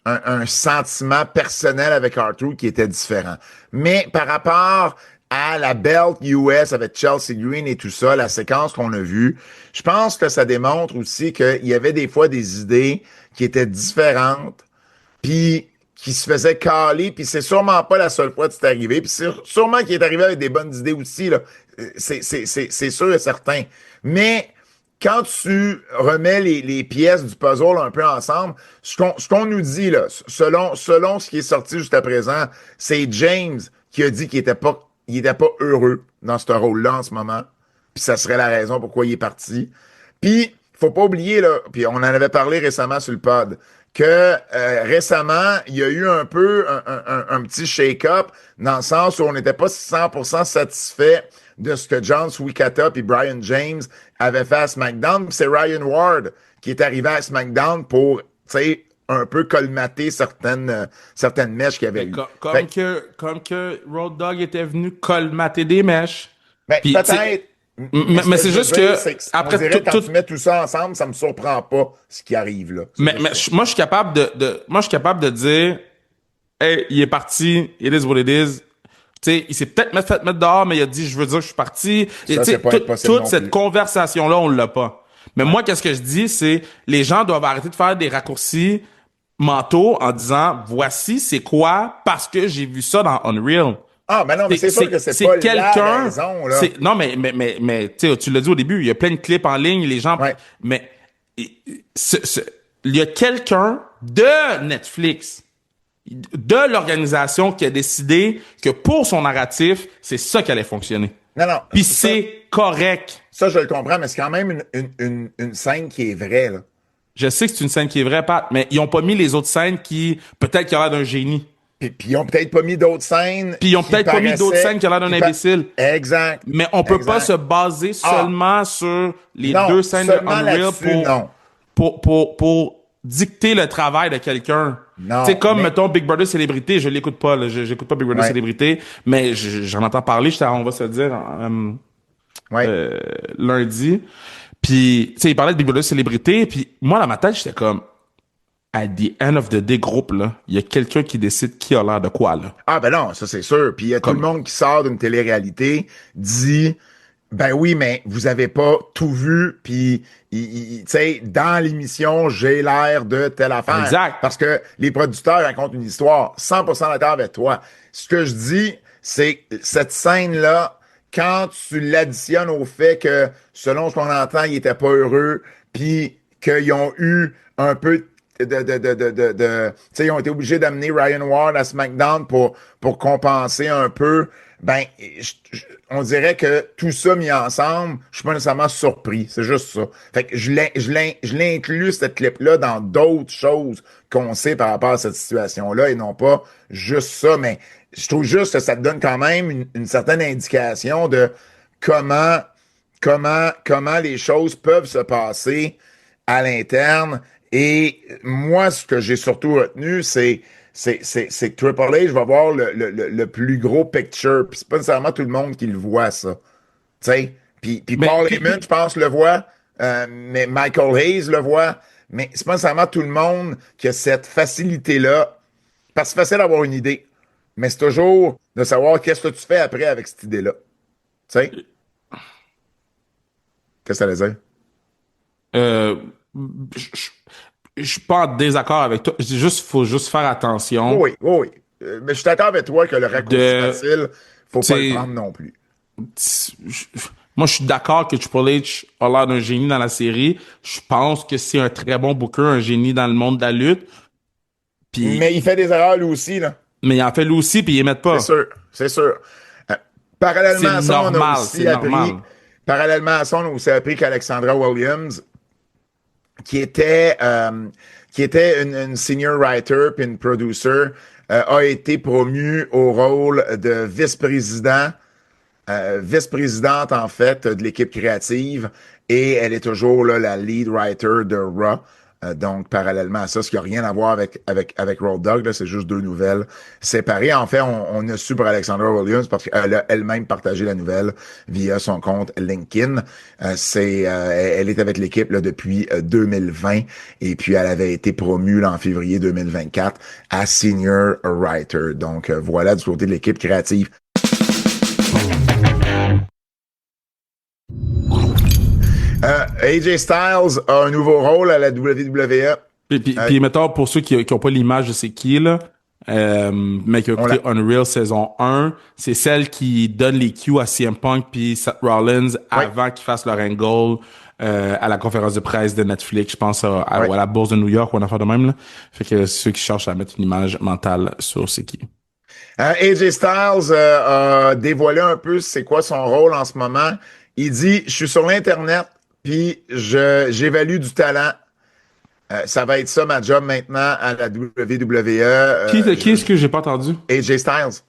un sentiment personnel avec R-Truth qui était différent. Mais par rapport à la belt US avec Chelsea Green et tout ça, la séquence qu'on a vue, je pense que ça démontre aussi qu'il y avait des fois des idées qui étaient différentes puis qui se faisait caler, puis c'est sûrement pas la seule fois que c'est arrivé, puis c'est sûrement qu'il est arrivé avec des bonnes idées aussi, là. C'est sûr et certain. Mais quand tu remets les pièces du puzzle un peu ensemble, ce qu'on nous dit, là, selon ce qui est sorti jusqu'à présent, c'est James qui a dit il était pas heureux dans ce rôle-là en ce moment, puis ça serait la raison pourquoi il est parti. Puis, faut pas oublier, là, puis on en avait parlé récemment sur le pod, que récemment, il y a eu un peu un petit shake-up dans le sens où on n'était pas 100% satisfait de ce que John Swikata et Brian James avaient fait à SmackDown. Puis c'est Ryan Ward qui est arrivé à SmackDown pour, tu sais, un peu colmater certaines mèches qu'il y avait Mais eu. comme que Road Dogg était venu colmater des mèches. Ben, Puis, tu sais, peut-être, Ce Mais que c'est je veux juste dire, que c'est que on après dirait quand tu mets tout ça ensemble, ça me surprend pas ce qui arrive là. C'est juste ça. moi je suis capable moi je suis capable de dire, hey, il est parti, it is what it is. Tu sais, il s'est peut-être fait mettre dehors, mais il a dit, je veux dire que je suis parti. Et Ça, tu c'est sais, pas impossible toute non cette plus. conversation-là, on l'a pas. Mais Ouais. moi, qu'est-ce que je dis, c'est, les gens doivent arrêter de faire des raccourcis mentaux en disant, voici c'est quoi, parce que j'ai vu ça dans Unreal. Ah, mais non, mais c'est sûr que c'est pas la Quelqu'un, raison, là. non, mais, tu l'as dit au début, il y a plein de clips en ligne, les gens, Ouais. mais, il y a quelqu'un de Netflix, de l'organisation qui a décidé que pour son narratif, c'est ça qui allait fonctionner. Non, non, Puis c'est correct. ça, je le comprends, mais c'est quand même une scène qui est vraie, là. Je sais que c'est une scène qui est vraie, Pat, mais ils ont pas mis les autres scènes qui, peut-être qu'il y a l'air d'un génie. Puis ils ont peut-être pas mis d'autres scènes Puis ils ont qui peut-être pas mis d'autres paraissaient... scènes qui a l'air d'un imbécile. Exact. Mais on peut pas Exact. se baser Ah, seulement sur les non, deux scènes de seulement Unreal là-dessus, non. pour dicter le travail de quelqu'un. Tu sais, Non, comme, mais... mettons, Big Brother Célébrité, je l'écoute pas, là, j'écoute pas Big Brother Ouais, Célébrité, mais j'en entends parler, on va se le dire, ouais. lundi. Puis, tu sais, il parlait de Big Brother Célébrité, puis moi, dans ma tête, j'étais comme, at the end of the day, groupe, là, il y a quelqu'un qui décide qui a l'air de quoi, là. Ah, ben non, ça, c'est sûr. Puis il y a tout le Comme, monde qui sort d'une télé-réalité, dit... Ben oui, mais vous avez pas tout vu, puis tu sais, dans l'émission, j'ai l'air de telle affaire. exact. Parce que les producteurs racontent une histoire, 100% d'accord avec toi. Ce que je dis, c'est cette scène-là, quand tu l'additionnes au fait que, selon ce qu'on entend, ils étaient pas heureux, puis qu'ils ont eu un peu tu sais, ils ont été obligés d'amener Ryan Ward à SmackDown pour compenser un peu. Ben, on dirait que tout ça mis ensemble, je suis pas nécessairement surpris. C'est juste ça. Fait que je l'inclus, cette clip-là, dans d'autres choses qu'on sait par rapport à cette situation-là et non pas juste ça. Mais je trouve juste que ça te donne quand même une certaine indication de comment, comment les choses peuvent se passer à l'interne. Et moi, ce que j'ai surtout retenu, c'est que Triple H va voir le plus gros picture. Puis c'est pas nécessairement tout le monde qui le voit, ça. Tu sais? Puis mais, Paul Heyman, je pense, le voit. Mais Michael Hayes le voit. Mais c'est pas nécessairement tout le monde qui a cette facilité-là. Parce que c'est facile d'avoir une idée. Mais c'est toujours de savoir qu'est-ce que tu fais après avec cette idée-là. Tu sais? Qu'est-ce que ça veut dire? euh, je je suis pas en désaccord avec toi. C'est juste, faut juste faire attention Oui, oui, oui. Mais je suis d'accord avec toi que le raccourci de, facile, faut tu pas le sais, prendre non plus. moi, je suis d'accord que Triple H a l'air d'un génie dans la série. Je pense que c'est un très bon booker, un génie dans le monde de la lutte. Mais Puis, il fait des erreurs lui aussi, là. mais il en fait lui aussi, puis il émet C'est pas. sûr, c'est sûr. Euh, Parallèlement à ça, on a C'est aussi appris, normal. parallèlement à ça, on a aussi appris qu'Alexandra Williams, qui était, qui était une senior writer puis une producer, a été promue au rôle de vice-présidente, en fait, de l'équipe créative. Et elle est toujours là, la lead writer de Raw. Donc, parallèlement à ça, ce qui n'a rien à voir avec Road Dogg, là, c'est juste deux nouvelles séparées. En fait, on a su pour Alexandra Williams parce qu'elle a elle-même partagé la nouvelle via son compte LinkedIn. Elle est avec l'équipe là, depuis 2020 et puis elle avait été promue là, en février 2024 à Senior Writer. Donc, voilà du côté de l'équipe créative. AJ Styles a un nouveau rôle à la WWE. Puis mettons, pour ceux qui ont pas l'image de c'est qui, là, mais qui ont écouté Unreal saison 1, c'est celle qui donne les cues à CM Punk puis Seth Rollins avant qu'ils fassent leur angle à la conférence de presse de Netflix, je pense à la bourse de New York ou une affaire de même. Là. Fait que ceux qui cherchent à mettre une image mentale sur c'est qui. AJ Styles a dévoilé un peu c'est quoi son rôle en ce moment. Il dit, je suis sur l'Internet, puis j'évalue du talent. Ça va être ça ma job maintenant à la WWE. Qui est-ce que j'ai pas entendu? AJ Styles.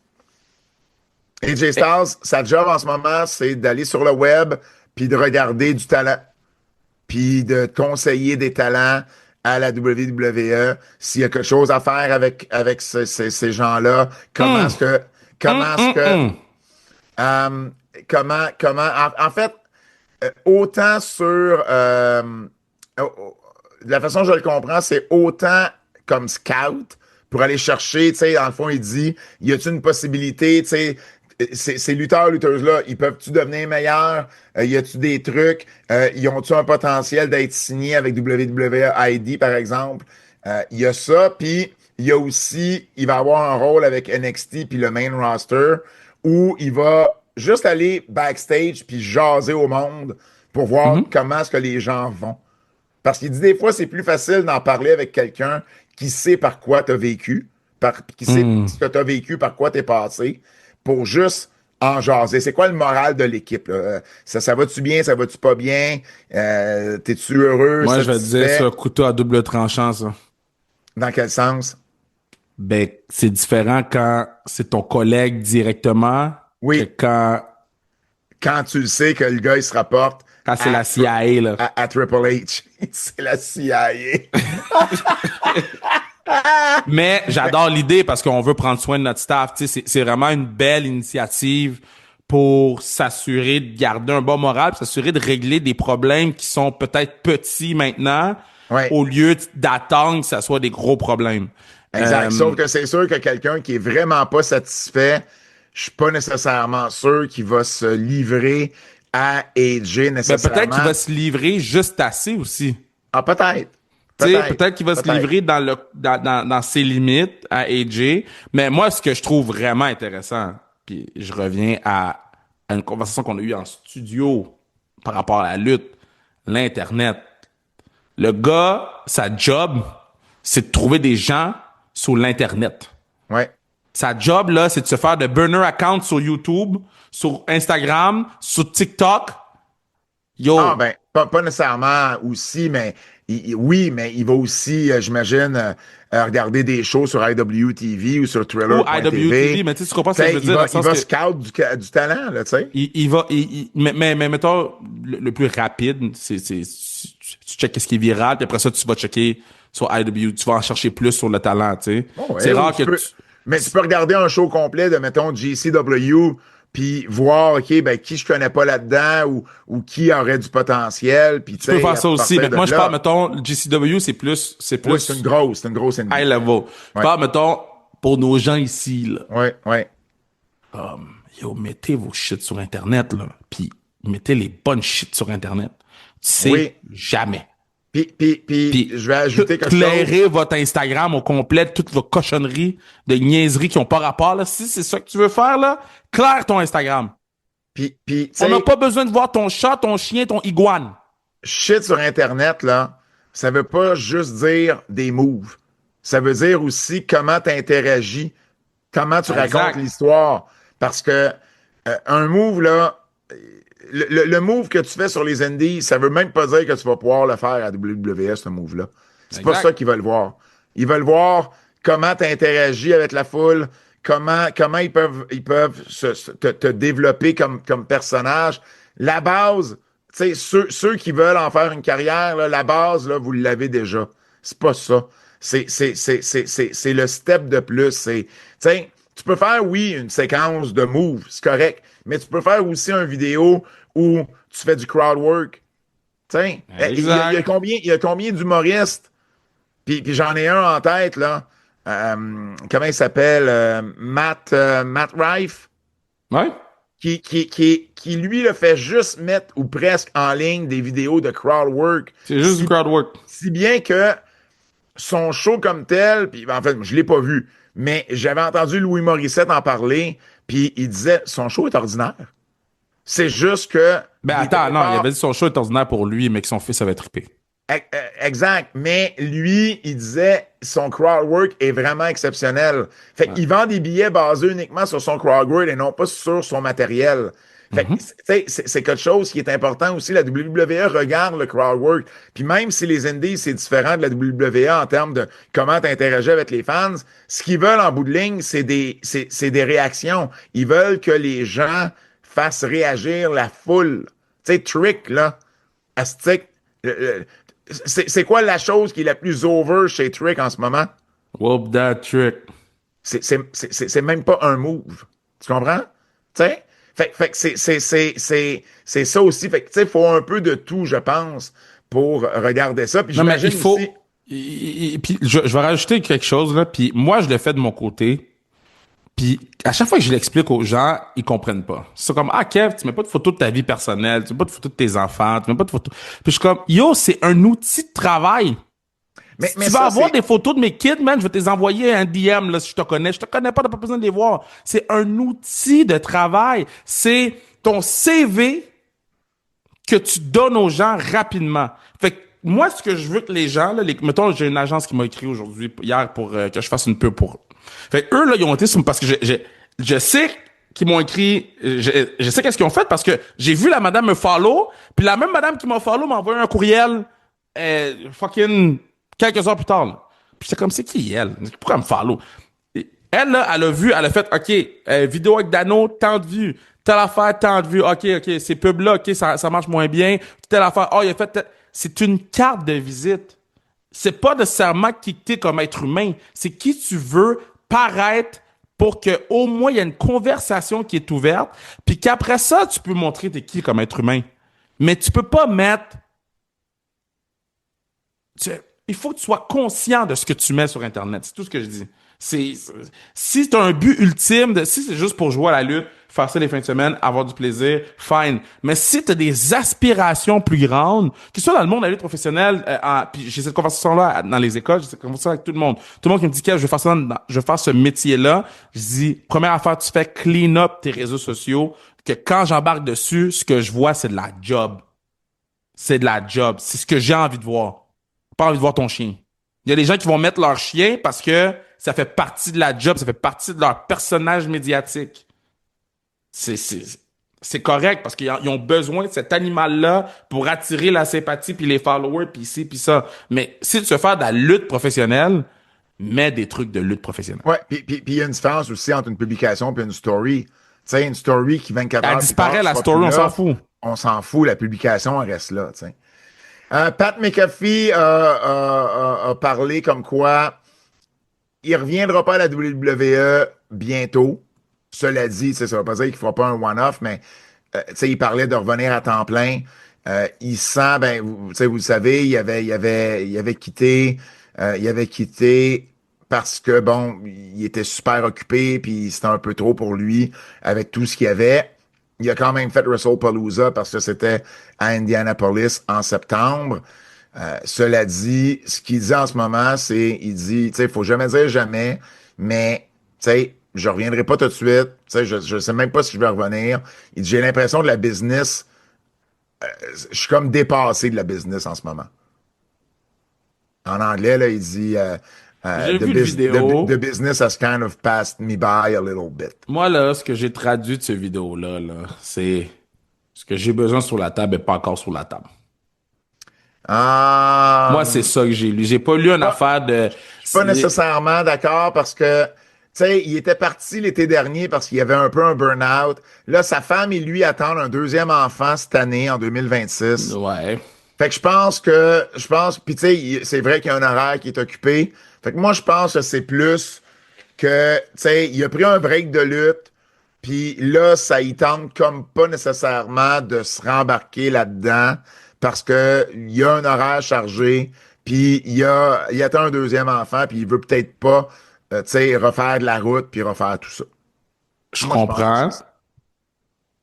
AJ Styles, sa job en ce moment, c'est d'aller sur le web, puis de regarder du talent, puis de conseiller des talents à la WWE. S'il y a quelque chose à faire avec ces gens-là, comment est-ce que, comment est-ce que, comment, en fait, autant sur de la façon dont je le comprends, c'est autant comme scout pour aller chercher, tu sais, dans le fond, il dit, y a-t-il une possibilité, tu sais, ces lutteurs, lutteuses-là, ils peuvent-tu devenir meilleurs? Y a-tu des trucs? Ils ont-tu un potentiel d'être signés avec WWE ID, par exemple? Il y a ça, puis il y a aussi, il va avoir un rôle avec NXT puis le main roster où il va juste aller backstage puis jaser au monde pour voir Mhm. comment est-ce que les gens vont. Parce qu'il dit des fois, c'est plus facile d'en parler avec quelqu'un qui sait par quoi tu as vécu, qui sait Hmm. ce que tu as vécu, par quoi tu es passé, pour juste en jaser. C'est quoi le moral de l'équipe, là? Ça va-tu bien, ça va-tu pas bien? T'es-tu heureux, Moi, je vais te dire, c'est satisfait? un couteau à double tranchant, ça. Dans quel sens? Ben, c'est différent quand c'est ton collègue directement que Oui, quand tu le sais que le gars, il se rapporte quand c'est à, la CIA, là. à Triple H. C'est la CIA. Mais j'adore l'idée parce qu'on veut prendre soin de notre staff. Tu sais, c'est vraiment une belle initiative pour s'assurer de garder un bon moral, puis s'assurer de régler des problèmes qui sont peut-être petits maintenant, Ouais. au lieu d'attendre que ça soit des gros problèmes. Exact. Euh, Sauf que c'est sûr que quelqu'un qui est vraiment pas satisfait, je suis pas nécessairement sûr qu'il va se livrer à AJ ben peut-être qu'il nécessairement. va se livrer juste assez aussi. Ah, peut-être. Tu sais, Peut-être. peut-être qu'il va se Peut-être. livrer dans ses limites à AJ. Mais moi, ce que je trouve vraiment intéressant, puis je reviens à une conversation qu'on a eue en studio par rapport à la lutte, l'Internet. Le gars, sa job, c'est de trouver des gens sur l'Internet. Ouais. Sa job, là, c'est de se faire de burner accounts sur YouTube, sur Instagram, sur TikTok. Ah, Yo, ben, pas nécessairement aussi, mais oui, mais il va aussi, j'imagine, regarder des shows sur IWTV ou sur ou IWTV, Thriller.tv. mais tu sais, tu comprends ce Tu que je sais, veux dire, dans le il sens va que scout du talent, là, tu sais. mais mettons, le plus rapide, tu checkes ce qui est viral, puis après ça, tu vas checker sur IW, tu vas en chercher plus sur le talent, tu sais. Oh, C'est ouais, ou rare que mais tu peux regarder un show complet de, mettons, GCW, puis voir, OK, ben, qui je connais pas là-dedans, ou qui aurait du potentiel, puis tu tu peux sais, faire à ça aussi. partir Mais de moi, je parle, là. mettons, GCW, c'est Oui, plus c'est une grosse high ennemie. level. Je Ouais, parle, mettons, pour nos gens ici, là. ouais, ouais. Yo, mettez vos shit sur Internet, là. Puis mettez les bonnes shit sur Internet. Tu sais Oui. jamais. Puis, Puis je vais ajouter quelque chose. clairez votre Instagram au complet, de toutes vos cochonneries de niaiseries qui ont pas rapport, là. Si c'est ça que tu veux faire, là, claire ton Instagram. Tu On n'a sais, pas besoin de voir ton chat, ton chien, ton iguane. shit sur Internet, là, ça veut pas juste dire des moves. Ça veut dire aussi comment tu interagis, comment tu racontes Exact. l'histoire. Parce que un move, là, le move que tu fais sur les indies, ça veut même pas dire que tu vas pouvoir le faire à WWE, ce move-là. C'est pas ça Exact. qu'ils veulent voir. Ils veulent voir comment tu interagis avec la foule, comment ils peuvent te développer comme personnage. La base, tu sais, ceux qui veulent en faire une carrière, là, la base, là, vous l'avez déjà. C'est pas ça. C'est le step de plus. Tu sais, tu peux faire, oui, une séquence de moves, c'est correct, mais tu peux faire aussi une vidéo où tu fais du crowd work. Tu sais, Exact. il y a combien d'humoristes? Puis j'en ai un en tête, là. Comment il s'appelle? Matt Rife, Ouais. qui lui, le fait juste mettre ou presque en ligne des vidéos de crowd work. C'est juste du crowd work. Si bien que son show comme tel, puis en fait, je l'ai pas vu, mais j'avais entendu Louis Morissette en parler, puis il disait son show est ordinaire. C'est juste que Ben il était attends, pas non, il avait fort. dit son show est ordinaire pour lui, mais que son fils avait trippé. Exact, mais lui, il disait son crowd work est vraiment exceptionnel. Fait Ouais. qu'il vend des billets basés uniquement sur son crowd work et non pas sur son matériel. Fait que, Mhm. tu sais, c'est quelque chose qui est important aussi. La WWE regarde le crowd work. Puis même si les Indies, c'est différent de la WWE en termes de comment tu interagis avec les fans, ce qu'ils veulent en bout de ligne, c'est des réactions. Ils veulent que les gens fassent réagir la foule. Tu sais, Trick, là, Astic, c'est quoi la chose qui est la plus over chez Trick en ce moment? Whoop that trick. C'est même pas un move. Tu comprends? Tu sais? Fait que c'est ça aussi. Fait que, tu sais, il faut un peu de tout, je pense, pour regarder ça. Puis Non, mais il j'imagine faut. aussi. Puis je vais rajouter quelque chose, là. Puis moi, je le fais de mon côté. Puis à chaque fois que je l'explique aux gens, ils comprennent pas. C'est comme, ah, Kev, tu mets pas de photos de ta vie personnelle, tu mets pas de photos de tes enfants, tu mets pas de photos. Puis je suis comme, yo, c'est un outil de travail. Si Mais tu vas ça, avoir c'est. des photos de mes kids, man, je vais te les envoyer un DM, là, si je te connais. Je te connais pas, t'as pas besoin de les voir. C'est un outil de travail. C'est ton CV que tu donnes aux gens rapidement. Fait que moi, ce que je veux que les gens, là, mettons, j'ai une agence qui m'a écrit aujourd'hui, hier, pour que je fasse une pub pour eux. Fait que eux, là, ils ont été parce que je sais qu'ils m'ont écrit, je sais qu'est-ce qu'ils ont fait parce que j'ai vu la madame me follow, puis la même madame qui m'a follow m'a envoyé un courriel, fucking, quelques heures plus tard, là. Puis j'étais comme, c'est qui elle? Pourquoi elle me follow? Elle, là, elle a vu, elle a fait, OK, vidéo avec Dano, tant de vues. Telle affaire, tant de vues. OK, ces pubs-là, OK, ça marche moins bien. Telle affaire, oh, il a fait... C'est une carte de visite. C'est pas nécessairement qui t'es comme être humain. C'est qui tu veux paraître pour que au moins il y ait une conversation qui est ouverte, puis qu'après ça, tu peux montrer t'es qui comme être humain. Mais tu peux pas mettre... il faut que tu sois conscient de ce que tu mets sur Internet. C'est tout ce que je dis. C'est, si tu as un but ultime, si c'est juste pour jouer à la lutte, faire ça les fins de semaine, avoir du plaisir, fine. Mais si tu as des aspirations plus grandes, que ce soit dans le monde de la lutte professionnelle, puis j'ai cette conversation-là dans les écoles, j'ai cette conversation avec tout le monde. Tout le monde qui me dit que je vais faire ça, je vais faire ce métier-là. Je dis, première affaire, tu fais clean up tes réseaux sociaux, que quand j'embarque dessus, ce que je vois, c'est de la job. C'est de la job. C'est ce que j'ai envie de voir. Pas envie de voir ton chien. Il y a des gens qui vont mettre leur chien parce que ça fait partie de la job, ça fait partie de leur personnage médiatique. C'est correct parce qu'ils ont besoin de cet animal-là pour attirer la sympathie puis les followers puis ci puis ça. Mais si tu veux faire de la lutte professionnelle, mets des trucs de lutte professionnelle. Ouais, puis il y a une différence aussi entre une publication et une story. Tu sais, une story qui 24 Elle heures plus tard, disparaît, tu la seras plus story, on s'en là, fout. on s'en fout, la publication elle reste là, tu sais. Pat McAfee a parlé comme quoi il reviendra pas à la WWE bientôt. Cela dit, ça veut pas dire qu'il fera pas un one-off, mais tu sais, il parlait de revenir à temps plein. Il sent, ben, tu sais, vous le savez, il avait quitté parce que bon, il était super occupé, puis c'était un peu trop pour lui avec tout ce qu'il y avait. Il a quand même fait WrestlePalooza parce que c'était à Indianapolis en septembre. Cela dit, ce qu'il dit en ce moment, il dit, tu sais, il faut jamais dire jamais, mais, tu sais, je reviendrai pas tout de suite, tu sais, je sais même pas si je vais revenir. Il dit, j'ai l'impression de la business, je suis comme dépassé de la business en ce moment. En anglais, là, il dit, J'ai vu le the vidéo. business has kind of passed me by a little bit. Moi, là, ce que j'ai traduit de ce vidéo-là, là, c'est ce que j'ai besoin sur la table et pas encore sur la table. Moi, c'est Euh, ça que j'ai lu. J'ai pas lu une pas, affaire de... je suis pas nécessairement d'accord parce que, tu sais, il était parti l'été dernier parce qu'il y avait un peu un burn-out. Là, sa femme et lui attendent un deuxième enfant cette année, en 2026. Ouais. Fait que puis tu sais, c'est vrai qu'il y a un horaire qui est occupé. Fait que moi, je pense que c'est plus que, tu sais, il a pris un break de lutte, puis là, ça y tente comme pas nécessairement de se rembarquer là-dedans parce que il y a un horaire chargé, puis il attend un deuxième enfant, puis il veut peut-être pas, tu sais, refaire de la route puis refaire tout ça. Je Moi, je pense que comprends, c'est ça.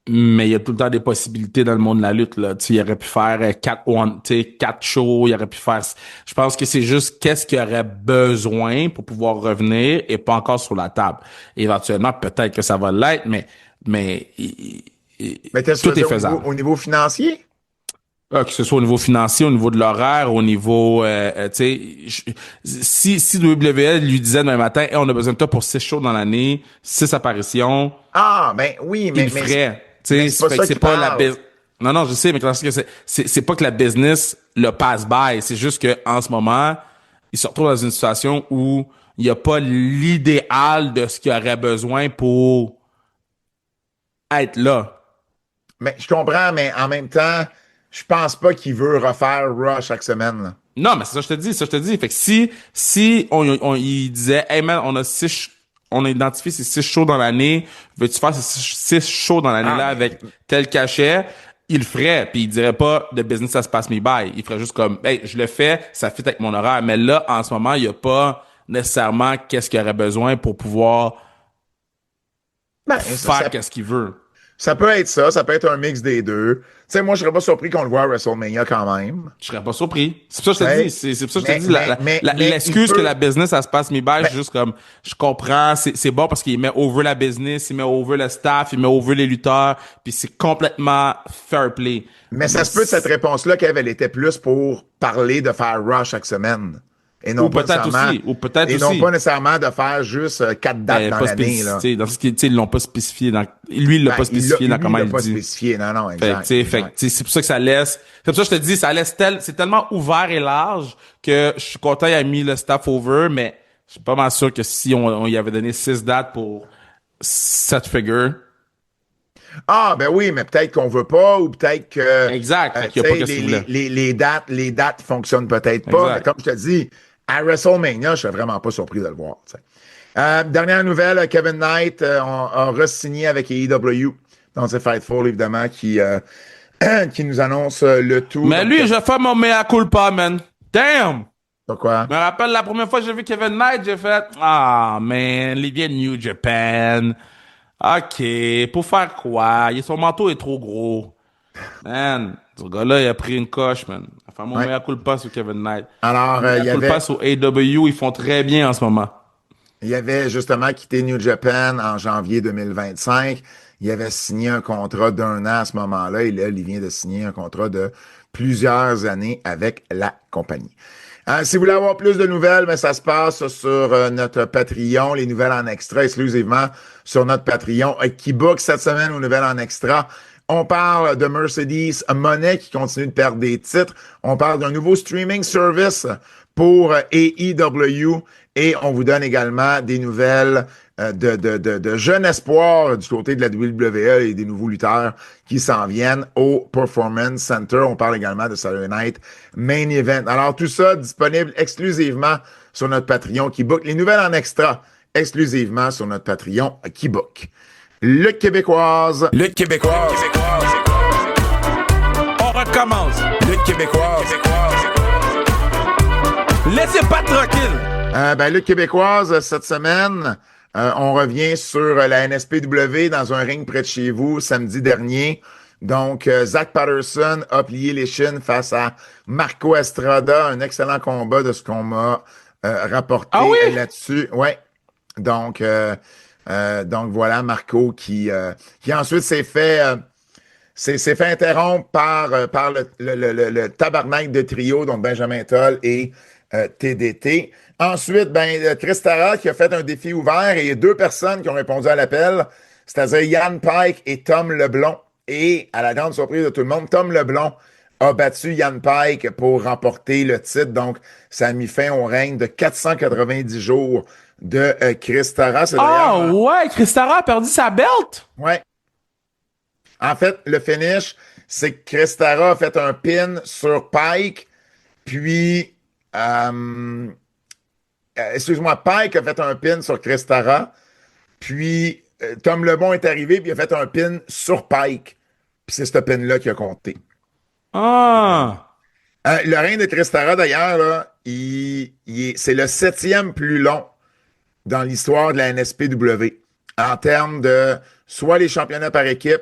mais il y a tout le temps des possibilités dans le monde de la lutte, là. Tu sais, il aurait pu faire tu sais, quatre shows, il aurait pu faire... Je pense que c'est juste qu'est-ce qu'il aurait besoin pour pouvoir revenir et pas encore sur la table. Éventuellement, peut-être que ça va l'être, mais Mais qu'est-ce que tu veux tout est dire faisable. au niveau financier? Que ce soit au niveau financier, au niveau de l'horaire, au niveau, tu sais, si WWE lui disait demain matin, hey, on a besoin de toi pour 6 shows dans l'année, 6 apparitions, Ah, ben oui, il le ferait. mais Tu c'est sais, pas fait que ça c'est qui pas la parle. business. Non, non, je sais, mais c'est que c'est pas que la business le passe by. C'est juste que en ce moment, il se retrouve dans une situation où il n'y a pas l'idéal de ce qu'il aurait besoin pour être là. Mais je comprends, mais en même temps, je pense pas qu'il veut refaire Raw chaque semaine, là. Non, mais c'est ça que je te dis, ça je te dis. Fait que si il disait, hey man, on a identifié ces 6 shows dans l'année. Veux-tu faire ces 6 shows dans l'année-là avec tel cachet? Il le ferait, puis il dirait pas de business as pass me by. Il ferait juste comme, hey, je le fais, ça fit avec mon horaire. Mais là, en ce moment, il y a pas nécessairement qu'est-ce qu'il aurait besoin pour pouvoir Ben, faire qu'est-ce qu'il veut. ça peut être ça peut être un mix des deux. Tu sais, moi, je serais pas surpris qu'on le voit à WrestleMania quand même. Je serais pas surpris. C'est pour ça que je te Ouais. dis. C'est pour ça que je te dis. Mais L'excuse il peut- que la business, ça se passe me by, ben, je suis juste comme, je comprends, c'est bon parce qu'il met over la business, il met over le staff, il met over les lutteurs, puis c'est complètement fair play. mais ça se peut de cette réponse-là qu'elle était plus pour parler de faire Raw chaque semaine. Et non Ou pas peut-être nécessairement, aussi, ou peut-être et non aussi. pas nécessairement de faire juste 4 dates dans Pas l'année, là. spécifié, dans ce qui, tu sais, ils l'ont pas spécifié lui, il l'a pas spécifié dans comment il l'a il pas dit. spécifié. Non, non, Fait, exact. que, tu sais, c'est pour ça que ça laisse, c'est pour ça que je te dis, ça laisse c'est tellement ouvert et large que je suis content, il a mis le staff over, mais je suis pas mal sûr que si on y avait donné 6 dates pour 7 figures. Ah, ben oui, mais peut-être qu'on veut pas, ou peut-être que, Exact. Fait qu'il tu y a pas sais, qu'est-ce qu'il voulait. les dates fonctionnent peut-être pas. Exact. Mais comme je te dis, à WrestleMania, je serais vraiment pas surpris de le voir, tu sais. Dernière nouvelle, Kevin Knight a re-signé avec AEW. Donc, c'est Fightful, évidemment, qui nous annonce le tout. Mais Donc, lui, je fais mon mea culpa, man. Damn! pourquoi? Je me rappelle la première fois que j'ai vu Kevin Knight, j'ai fait, ah, man, il vient de New Japan. OK, pour faire quoi? Son manteau est trop gros. Man, ce gars-là, il a pris une coche, man. Enfin, mon Ouais. mea culpa sur Kevin Knight. Alors, Mon il mea y culpa avait, sur AEW, ils font très bien en ce moment. il avait justement quitté New Japan en janvier 2025. Il avait signé un contrat d'1 an à ce moment-là. Et là, il vient de signer un contrat de plusieurs années avec la compagnie. Si vous voulez avoir plus de nouvelles, mais ça se passe sur notre Patreon, les nouvelles en extra exclusivement sur notre Patreon. Qui book cette semaine aux nouvelles en extra? On parle de Mercedes Moné qui continue de perdre des titres. On parle d'un nouveau streaming service pour AEW et on vous donne également des nouvelles de jeunes espoirs du côté de la WWE et des nouveaux lutteurs qui s'en viennent au Performance Center. On parle également de Saturday Night Main Event. Alors tout ça disponible exclusivement sur notre Patreon qui book. Les nouvelles en extra exclusivement sur notre Patreon qui book. Lutte québécoise. Lutte québécoise. On recommence. Lutte québécoise. Laissez pas tranquille. Lutte québécoise, cette semaine, on revient sur la NSPW dans un ring près de chez vous samedi dernier. Donc, Zach Patterson a plié les chines face à Marco Estrada. Un excellent combat de ce qu'on m'a rapporté Ah oui? là-dessus. Ouais. Donc voilà, Marco qui ensuite s'est fait interrompre par le tabarnak de trio, donc Benjamin Toll et TDT. Ensuite, Chris Tara qui a fait un défi ouvert et il y a 2 personnes qui ont répondu à l'appel, c'est-à-dire Yann Pike et Tom Leblond. Et à la grande surprise de tout le monde, Tom Leblond a battu Yann Pike pour remporter le titre. Donc, ça a mis fin au règne de 490 jours de Chris Tara. C'est Ah d'ailleurs- ouais, Christara a perdu sa belt. Ouais. En fait, le finish, c'est que Chris Tara a fait un pin sur Pike, puis excuse-moi, Pike a fait un pin sur Chris Tara, puis Tom Lebon est arrivé, puis il a fait un pin sur Pike. Puis c'est ce pin-là qui a compté. Ah. Le règne de Chris Tara, d'ailleurs, là, c'est le 7e plus long dans l'histoire de la NSPW en termes de soit les championnats par équipe,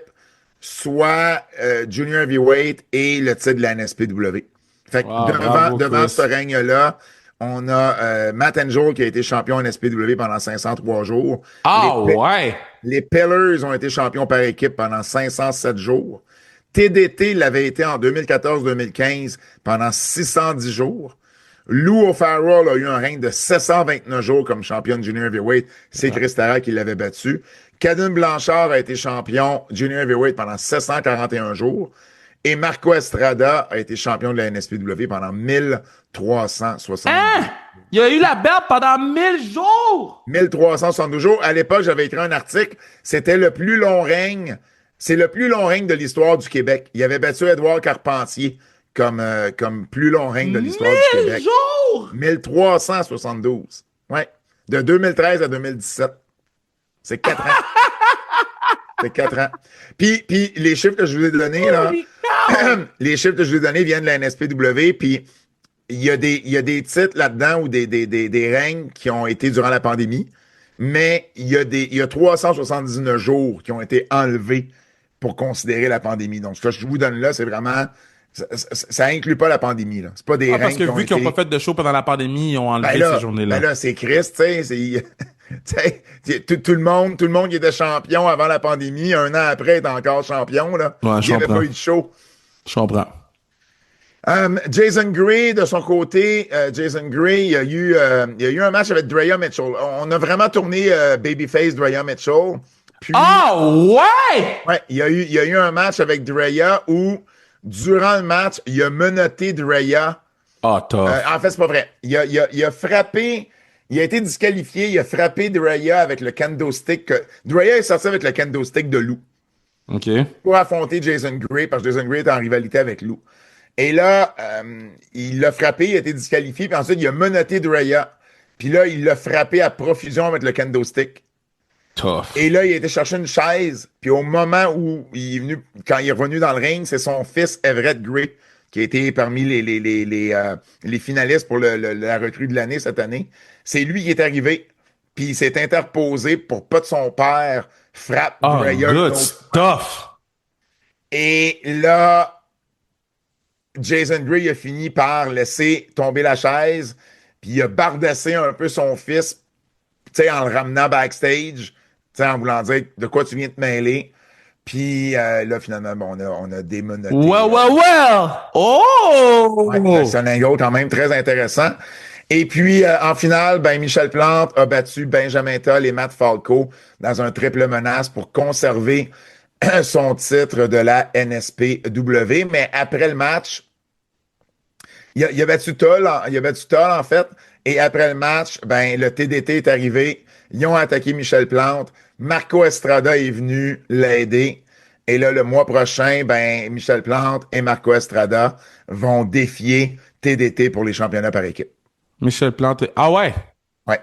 soit Junior Heavyweight et le titre de la NSPW. Fait que Wow, bravo, devant Chris. ce règne-là, on a Matt Angel qui a été champion NSPW pendant 503 jours. Ah Les, ouais. les Pillars ont été champions par équipe pendant 507 jours. TDT l'avait été en 2014-2015 pendant 610 jours. Lou O'Farrell a eu un règne de 729 jours comme champion de Junior Heavyweight. C'est Chris Tara qui l'avait battu. Caden Blanchard a été champion Junior Heavyweight pendant 741 jours. Et Marco Estrada a été champion de la NSPW pendant 1372 Hein? Il a eu la belt pendant 1000 jours. 1372 jours. À l'époque, j'avais écrit un article. C'était le plus long règne. C'est le plus long règne de l'histoire du Québec. Il avait battu Édouard Carpentier comme plus long règne de l'histoire du 1000 Québec. jours. 1372. Ouais. De 2013 à 2017. C'est 4 ans. C'est 4 ans. Puis les chiffres que je vous ai donnés, là, Holy cow! les chiffres que je vous ai donnés viennent de la NSPW, puis il y a des titres là-dedans ou des règnes qui ont été durant la pandémie, mais il y a 379 jours qui ont été enlevés pour considérer la pandémie. Donc, ce que je vous donne là, c'est vraiment, ça inclut pas la pandémie, là. C'est pas des Ah, parce règnes que qui ont vu qu'ils n'ont été. pas fait de show pendant la pandémie, ils ont enlevé ces journées-là. Ben là, c'est Christ, tu sais, tout le monde qui était champion avant la pandémie, un an après, est encore champion, là. Ouais, Il je n'y avait comprends. pas eu de show. Je comprends. Jason Gray, de son côté, Jason Gray, il y a eu un match avec Drea Mitchell. On a vraiment tourné Babyface Drea Mitchell. Puis, Ah, ouais! ouais, il y a eu un match avec Drea où, durant le match, il a menotté Drea. Ah, tough. En fait, c'est pas vrai. Il a frappé, il a été disqualifié, il a frappé Drea avec le kendo stick. Drea est sorti avec le kendo stick de Lou OK. pour affronter Jason Gray, parce que Jason Gray est en rivalité avec Lou. Et là, il l'a frappé, il a été disqualifié, puis ensuite, il a menotté Drea. Puis là, il l'a frappé à profusion avec le kendo stick. Tough. Et là, il a été chercher une chaise, puis au moment où il est venu, quand il est revenu dans le ring, c'est son fils Everett Gray qui a été parmi les finalistes pour la recrue de l'année cette année. C'est lui qui est arrivé, puis il s'est interposé pour pas de son père frappe Ah, Drea une good autre. stuff. Et là, Jason Gray a fini par laisser tomber la chaise, puis il a bardassé un peu son fils, tu sais, en le ramenant backstage, tu sais, en voulant dire de quoi tu viens te mêler. Puis là, finalement, bon, on a démenotté. Well. Oh! Ouais, c'est un angle quand même très intéressant. Et puis, en finale, ben, Michel Plante a battu Benjamin Toll et Matt Falco dans un triple menace pour conserver son titre de la NSPW. Mais après le match, il a battu Toll, en fait. Et après le match, ben, le TDT est arrivé. Ils ont attaqué Michel Plante. Marco Estrada est venu l'aider. Et là, le mois prochain, ben, Michel Plante et Marco Estrada vont défier TDT pour les championnats par équipe. Michel Plante. Ah ouais? Ouais.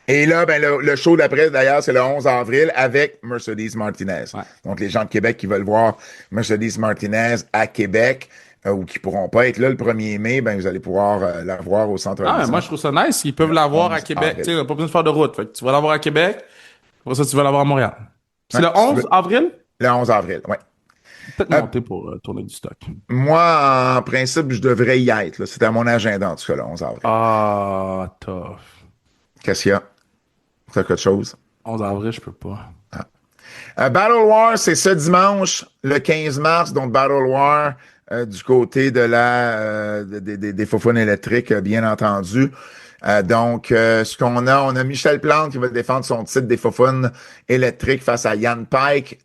Et là, ben, le show d'après, d'ailleurs, c'est le 11 avril avec Mercedes Martinez. Ouais. Donc, les gens de Québec qui veulent voir Mercedes Martinez à Québec ou qui pourront pas être là le 1er mai, ben, vous allez pouvoir la voir au centre. Ah, mais moi, je trouve ça nice. Ils peuvent l'avoir à 11 Québec. avril. Tu sais, pas besoin de faire de route. Fait que tu vas l'avoir à Québec. Pour ça, tu vas l'avoir à Montréal. C'est Ouais, le 11 avril? Le 11 avril, oui. Peut-être monter pour tourner du stock. Moi, en principe, je devrais y être. Là. C'était à mon agenda, en tout cas, le 11 avril. Ah, tough. Qu'est-ce qu'il y a? T'as quelque chose? 11 avril, je peux pas. Battle War, c'est ce dimanche, le 15 mars, donc Battle War du côté de des Faufounes électriques, bien entendu. Donc, ce qu'on a, on a Michel Plante qui va défendre son titre des Faufounes électriques face à Yann Pike.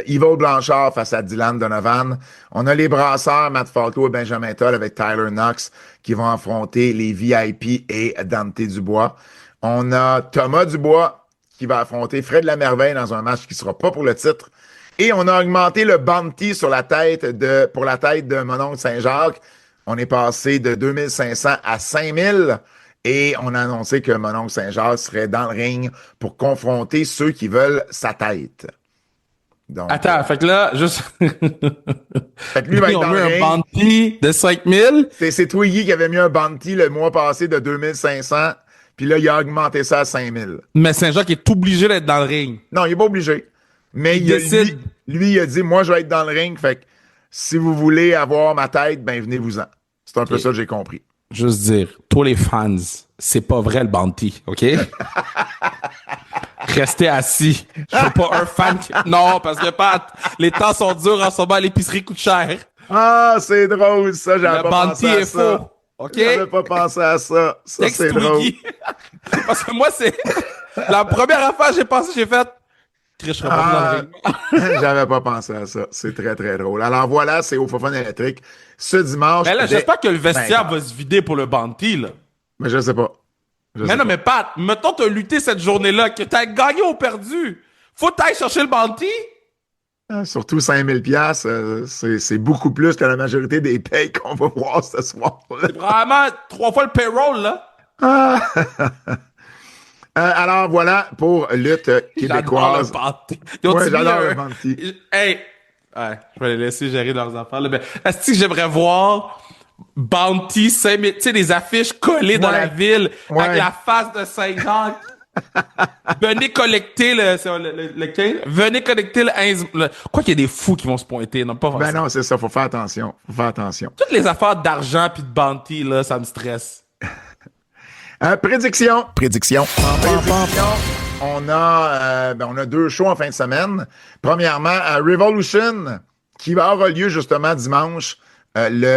Yvo Blanchard face à Dylan Donovan. On a les brasseurs, Matt Falco et Benjamin Toll avec Tyler Knox qui vont affronter les VIP et Dante Dubois. On a Thomas Dubois qui va affronter Fred Lamerveille dans un match qui sera pas pour le titre. Et on a augmenté le bounty pour la tête de Mononcle Saint-Jacques. On est passé de 2500 à 5000. Et on a annoncé que Mononcle Saint-Jacques serait dans le ring pour confronter ceux qui veulent sa tête. Donc, Attends, fait que là, juste. fait que lui va Ils être ont dans mis le un ring. bounty de 5000. C'est Twiggy qui avait mis un bounty le mois passé de 2500, puis là, il a augmenté ça à 5000. Mais Saint-Jacques est obligé d'être dans le ring. Non, il est pas obligé. Mais Il il a- décide. lui, il a dit, moi, je vais être dans le ring, fait que si vous voulez avoir ma tête, ben venez-vous-en. C'est un peu Ok. ça que j'ai compris. Juste dire, tous les fans, c'est pas vrai le bounty, OK? Restez assis. Je suis pas un fan qui... Non, parce que Pat, les temps sont durs en ce moment, l'épicerie coûte cher. Ah, c'est drôle, ça, j'avais Le pas bounty pensé à est ça. faux. OK? J'avais pas pensé à ça. Ça, Texte c'est drôle. Twiggy. Parce que moi, c'est... La première affaire, j'ai fait... Chris, je serais pas dans le ring. J'avais pas pensé à ça. C'est très, très drôle. Alors voilà, c'est au Fofone électrique ce dimanche. Mais là, dès j'espère que le vestiaire 20h. va se vider pour le bounty, là. Mais je sais pas. Je sais Mais non, pas. mais Pat, mettons t'as lutté cette journée-là, que t'as gagné ou perdu. Faut t'aille chercher le bounty. Surtout 5000 pièces, c'est beaucoup plus que la majorité des payes qu'on va voir ce soir. C'est vraiment 3 fois le payroll, là. Ah! Alors voilà pour lutte J'adore le québécoise. Banty. Ouais, j'adore le Banty. Hey! Ouais, je vais les laisser gérer leurs affaires. Là. Ben, est-ce que j'aimerais voir Bounty, tu sais, des affiches collées dans la Ouais, ville avec ouais. la face de Saint-Jacques. Venez collecter le 15. Venez collecter le 15. Quoi qu'il y ait des fous qui vont se pointer. Non, pas faire Ben ça. non, c'est ça, faut faire attention. Faut faire attention. Toutes les affaires d'argent puis de bounty, là, ça me stresse. Prédiction. Prédiction. Prédiction. On a deux shows en fin de semaine. Premièrement, Revolution, qui va avoir lieu justement dimanche, le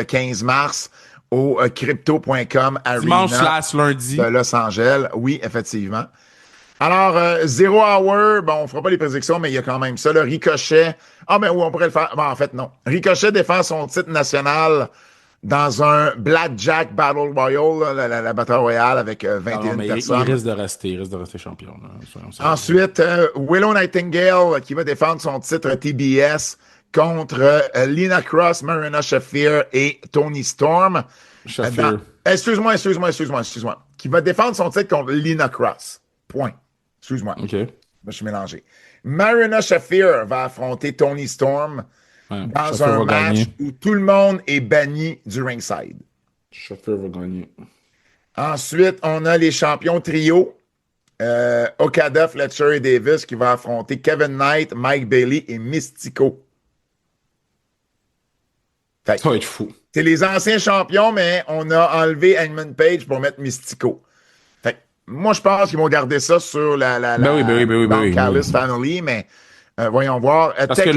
15 mars, au crypto.com Dimanche Arena slash lundi. de Los Angeles. Oui, effectivement. Alors, Zero Hour, bon, on fera pas les prédictions, mais il y a quand même ça. Le Ricochet. Ah, ben oui, on pourrait le faire. Bon, en fait, non. Ricochet défend son titre national dans un Blackjack Battle Royale, la Battle Royale avec Ah 21 non, mais personnes. il risque de rester champion. Là. Soyons sérieux. Ensuite, Willow Nightingale qui va défendre son titre TBS contre Lina Cross, Marina Shafir et Tony Storm. Shafir. Excuse-moi. Qui va défendre son titre contre Lina Cross. Point. Excuse-moi. OK. Je me suis mélangé. Marina Shafir va affronter Tony Storm Ouais, dans Shafir un va match gagner. où tout le monde est banni du ringside. Shafir va gagner. Ensuite, on a les champions trio. Okada, Fletcher et Davis qui va affronter Kevin Knight, Mike Bailey et Mystico. Fait, Ça va être fou. c'est les anciens champions, mais on a enlevé Hangman Page pour mettre Mystico. Fait, moi, je pense qu'ils vont garder ça sur la Don Callis Family, mais voyons voir. Parce que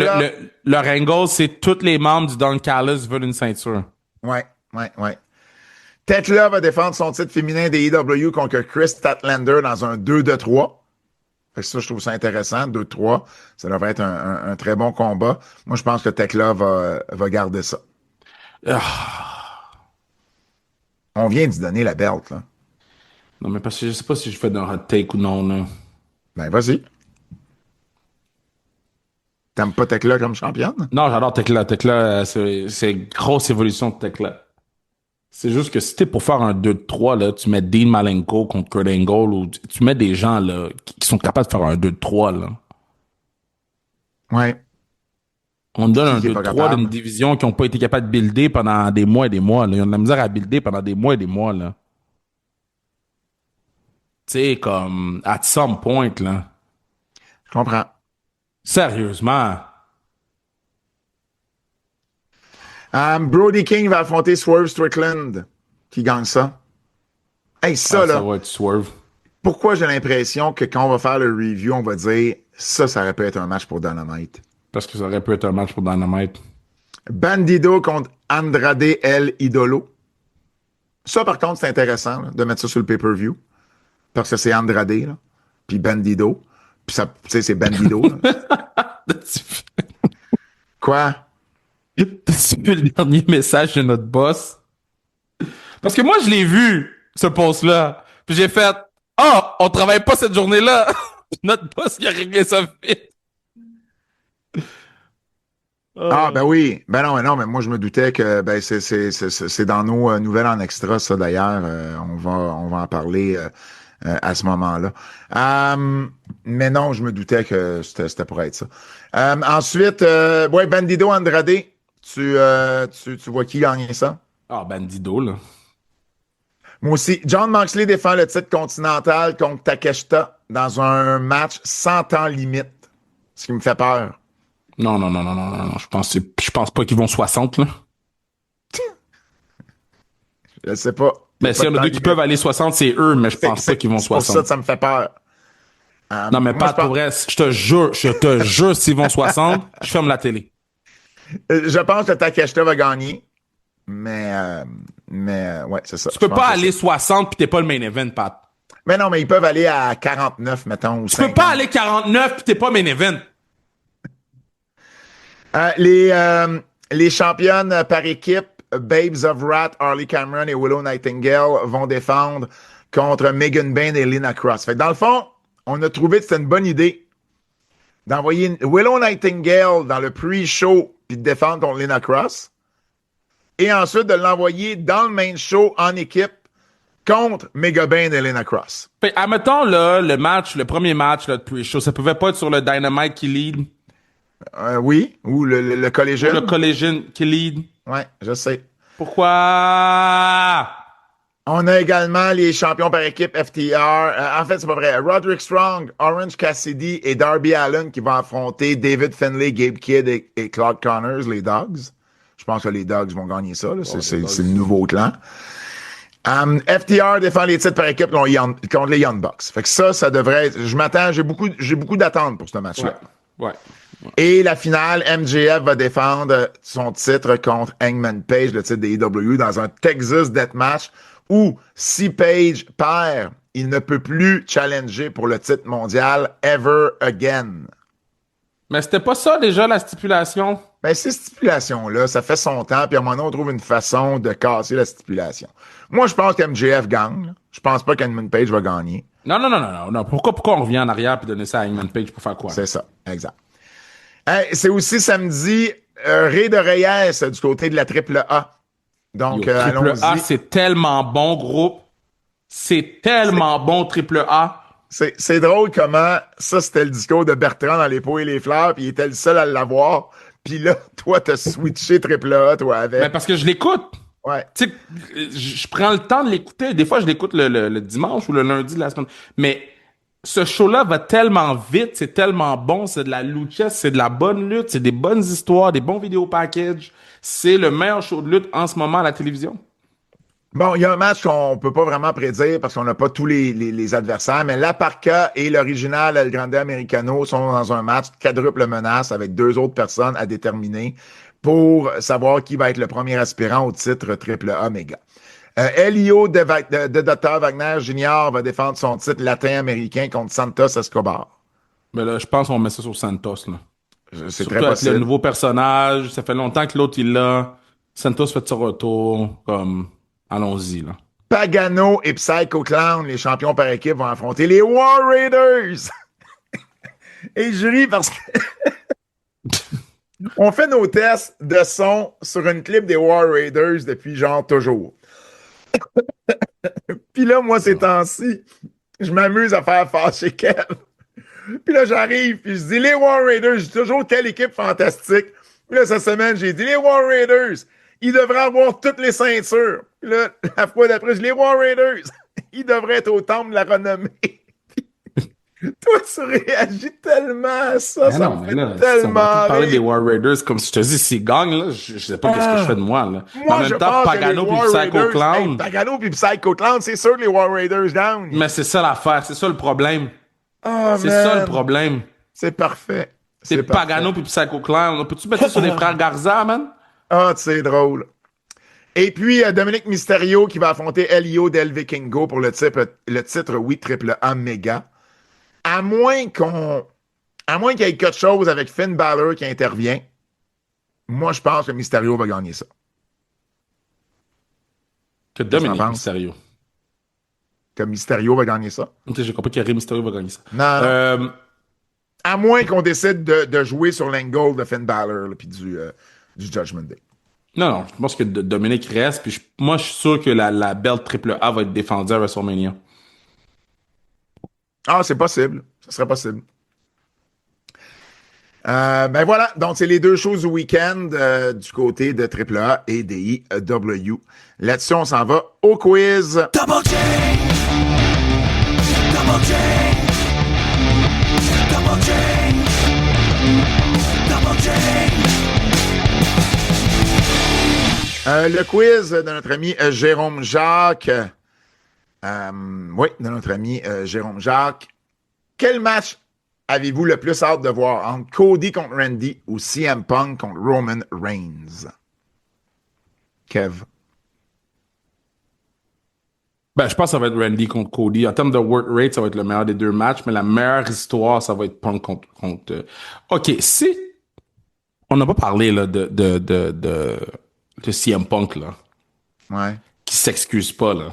leur angle, c'est tous les membres du Don Callis veulent une ceinture. Ouais. Tekla va défendre son titre féminin des EW contre Chris Statlander dans un 2-3. Fait que ça, je trouve ça intéressant. 2-3. Ça devrait être un très bon combat. Moi, je pense que Tekla va garder ça. On vient d'y donner la belt, là. Non, mais parce que je sais pas si je fais d'un hot take ou non, là. Ben, vas-y. T'aimes pas Tekla comme championne? Non, j'adore Tekla. Tekla, c'est une grosse évolution de Tekla. C'est juste que si t'es pour faire un 2-3, là, tu mets Dean Malenko contre Kurt Angle ou tu mets des gens, là, qui sont capables de faire un 2-3, là. Ouais. On donne un Qui est pas 2-3 capable? d'une division qui n'ont pas été capables de builder pendant des mois et des mois, là. Ils ont de la misère à builder pendant des mois et des mois, là. Tu sais, comme, at some point, là. Je comprends. Sérieusement. Brody King va affronter Swerve Strickland. Qui gagne ça? Hey, ça, là. Ça va être Swerve. Pourquoi j'ai l'impression que quand on va faire le review, on va dire ça aurait pu être un match pour Dynamite. Parce que ça aurait pu être un match pour Dynamite. Bandido contre Andrade El Idolo. Ça, par contre, c'est intéressant là, de mettre ça sur le pay-per-view. Parce que c'est Andrade, là. Puis Bandido. Puis ça, tu sais, c'est Bandido. Là. Quoi? T'as-tu vu le dernier message de notre boss? Parce que moi, je l'ai vu, ce post-là. Puis j'ai fait, ah, on travaille pas cette journée-là. Notre boss, il a réglé ça vite. Ah, ben oui. Ben non, mais moi, je me doutais que ben, c'est dans nos nouvelles en extra, ça, d'ailleurs. On va en parler à ce moment-là. Mais non, je me doutais que c'était pour être ça. Ensuite, ouais, Bandido Andrade, tu vois qui gagner ça? Ah, Bandido, là. Moi aussi. John Moxley défend le titre continental contre Takeshita dans un match sans temps limite. Ce qui me fait peur. Non. Je pense pas qu'ils vont 60, là. Je sais pas. Ben, s'il y en a deux qui peuvent aller 60, c'est eux, mais je pense pas qu'ils vont C'est pour 60. ça que ça me fait peur. Non, mais moi, pas pour vrai. Je te jure, s'ils vont 60, je ferme la télé. Je pense que Takeshita va gagner. Mais ouais, c'est ça. Tu peux pas aller 60 pis t'es pas le main event, Pat. Mais non, mais ils peuvent aller à 49, mettons. Ou Tu peux pas aller 49 pis t'es pas main event. Les championnes par équipe, Babes of Wrath, Harley Cameron et Willow Nightingale vont défendre contre Megan Bayne et Lina Cross. Fait que dans le fond, on a trouvé que c'était une bonne idée d'envoyer Willow Nightingale dans le pre-show puis de défendre contre Lina Cross. Et ensuite de l'envoyer dans le main show en équipe contre Megaban et Lena Cross. Fait, admettons, là, le premier match, là, de pre-show, ça pouvait pas être sur le Dynamite qui lead Oui, ou le ou le Collision. Collision qui lead. Ouais, je sais. Pourquoi? On a également les champions par équipe FTR. En fait, c'est pas vrai. Roderick Strong, Orange Cassidy et Darby Allin qui vont affronter David Finlay, Gabe Kidd et Claude Connors, les Dogs. Je pense que les Dogs vont gagner ça. Là. C'est le nouveau clan. FTR défend les titres par équipe contre les Young Bucks. Fait que ça devrait être. Je m'attends, j'ai beaucoup d'attentes pour ce match-là. Ouais. Et la finale, MJF va défendre son titre contre Hangman Page, le titre des AEW, dans un Texas Deathmatch où si Page perd, il ne peut plus challenger pour le titre mondial ever again. Mais c'était pas ça déjà la stipulation? Ben, ces stipulations-là, ça fait son temps, puis à un moment donné, on trouve une façon de casser la stipulation. Moi, je pense qu'MJF gagne. Je pense pas qu'Hangman Page va gagner. Non. Pourquoi on revient en arrière puis donner ça à Hangman Page pour faire quoi? C'est ça, exact. C'est aussi samedi, Rey de Reyes du côté de la AAA. Donc, Yo, Triple A, allons-y. c'est tellement bon, groupe. C'est tellement bon, Triple A. C'est drôle comment ça, c'était le discours de Bertrand dans Les Pots et les Fleurs, puis il était le seul à l'avoir. Puis là, toi, t'as switché AAA, toi, avec. Mais parce que je l'écoute. Ouais. Tu sais, je prends le temps de l'écouter. Des fois, je l'écoute le dimanche ou le lundi de la semaine. Mais ce show-là va tellement vite, c'est tellement bon, c'est de la lucha, c'est de la bonne lutte, c'est des bonnes histoires, des bons vidéos packages. C'est le meilleur show de lutte en ce moment à la télévision. Bon, il y a un match qu'on peut pas vraiment prédire parce qu'on n'a pas tous les adversaires, mais la Parca et l'original El Grande Americano sont dans un match quadruple menace avec deux autres personnes à déterminer pour savoir qui va être le premier aspirant au titre AAA Méga. Elio de Dr. Wagner Jr. va défendre son titre latin-américain contre Santos Escobar. Mais là, je pense qu'on met ça sur Santos, là. C'est Surtout très avec le possible. nouveau personnage, ça fait longtemps que l'autre il l'a. Santos fait son retour, comme allons-y là. Pagano et Psycho Clown, les champions par équipe, vont affronter les War Raiders. Et je ris parce que on fait nos tests de son sur une clip des War Raiders depuis genre toujours. Puis là, moi, ces temps-ci, je m'amuse à faire fâcher Kev. Puis là, j'arrive, puis je dis les War Raiders, j'ai toujours quelle équipe fantastique. Puis là, cette semaine, j'ai dit les War Raiders, ils devraient avoir toutes les ceintures. Puis là, la fois d'après, je dis les War Raiders, ils devraient être au temple de la renommée. Toi, tu réagis tellement à ça, ça me fait tellement on va parler des rire. War Raiders comme si je te dis s'ils gagnent là, je sais pas qu'est-ce que je fais de moi là. Mais en Moi, même je temps, pense que Pagano les puis War Psycho Raiders, Clown. hey, Pagano puis Psycho Clown, c'est sûr que les War Raiders down. Mais c'est ça l'affaire, c'est ça le problème. Oh, C'est ça le man. problème. C'est parfait. C'est C'est parfait. Pagano puis Psycho Clown. Peux-tu mettre ça sur les frères Garza, man? Ah, c'est drôle. Et puis, Dominique Mysterio qui va affronter Elio Del Vikingo pour le titre, oui, triple A méga. À moins qu'il y ait quelque chose avec Finn Balor qui intervient, moi, je pense que Mysterio va gagner ça. Que Qu'est-ce que t'en Dominique penses? Mysterio. Que Mysterio va gagner ça. Ok, j'ai compris que Rey Mysterio va gagner ça. Non, non. Euh, À moins qu'on décide de jouer sur l'angle de Finn Balor puis du Judgment Day. non, je pense que Dominique reste, puis moi, je suis sûr que la belt triple A va être défendue à WrestleMania. Ah, c'est possible. Ça serait possible. Ben voilà, donc c'est les deux choses du week-end du côté de AAA et des IW. Là-dessus, on s'en va au quiz. Double J! Double J! Double J! Double J! Le quiz de notre ami Jérôme Jacques. Oui, de notre ami Jérôme Jacques. Quel match avez-vous le plus hâte de voir entre Cody contre Randy ou CM Punk contre Roman Reigns? Kev. Ben, je pense que ça va être Randy contre Cody. En termes de work rate, ça va être le meilleur des deux matchs, mais la meilleure histoire, ça va être Punk contre. OK, si on n'a pas parlé là, de CM Punk, là, Ouais. qui s'excuse pas, là.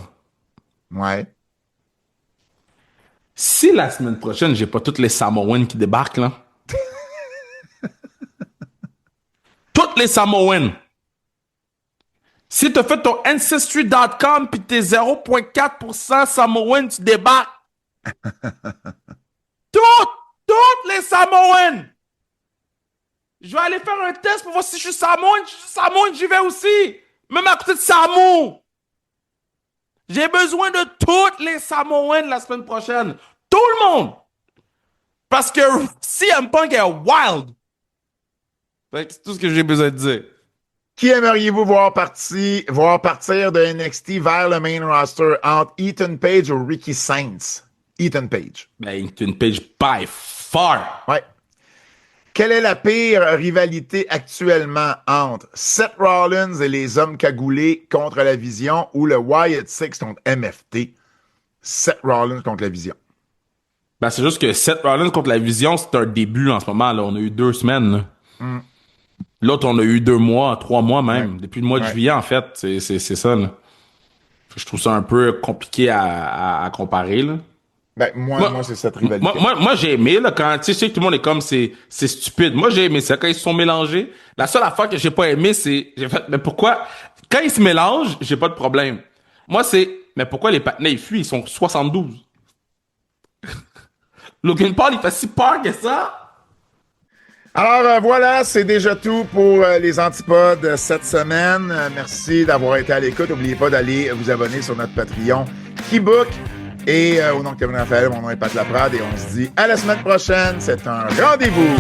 Ouais. Si la semaine prochaine, j'ai pas toutes les Samoans qui débarquent, là. Toutes les Samoans. Si tu as fait ton Ancestry.com puis t'es 0,4% Samoan, tu débarques. Toutes les Samoans. Je vais aller faire un test pour voir si je suis Samoan. Si je suis Samoan, j'y vais aussi. Même à côté de Samoa. J'ai besoin de toutes les Samoans la semaine prochaine. Tout le monde. Parce que CM Punk est wild. C'est tout ce que j'ai besoin de dire. Qui aimeriez-vous voir partir de NXT vers le main roster entre Ethan Page ou Ricky Sainz? Ethan Page. Ben, Ethan Page by far. Ouais. Quelle est la pire rivalité actuellement entre Seth Rollins et les hommes cagoulés contre la Vision ou le Wyatt Six contre MFT? Seth Rollins contre la Vision. Ben, c'est juste que Seth Rollins contre la Vision, c'est un début en ce moment. Là. On a eu 2 semaines. Là. L'autre, on a eu 2 mois, 3 mois même. Ouais. Depuis le mois de juillet, en fait. C'est ça. Là. Je trouve ça un peu compliqué à comparer. Là. Ben, moi c'est cette rivalité. Moi, j'ai aimé, là, quand, tu sais, je sais que tout le monde est comme, c'est stupide. Moi, j'ai aimé ça quand ils se sont mélangés. La seule affaire que j'ai pas aimé, c'est, j'ai fait, mais pourquoi, quand ils se mélangent, j'ai pas de problème. Moi, c'est, mais pourquoi les patinets, ils fuient, ils sont 72. Logan Paul, il fait si peur que ça. Alors voilà, c'est déjà tout pour les antipodes cette semaine. Merci d'avoir été à l'écoute. N'oubliez pas d'aller vous abonner sur notre Patreon Keybook. Et au nom de Kevin Raphaël, mon nom est Pat Laprade et on se dit à la semaine prochaine. C'est un rendez-vous.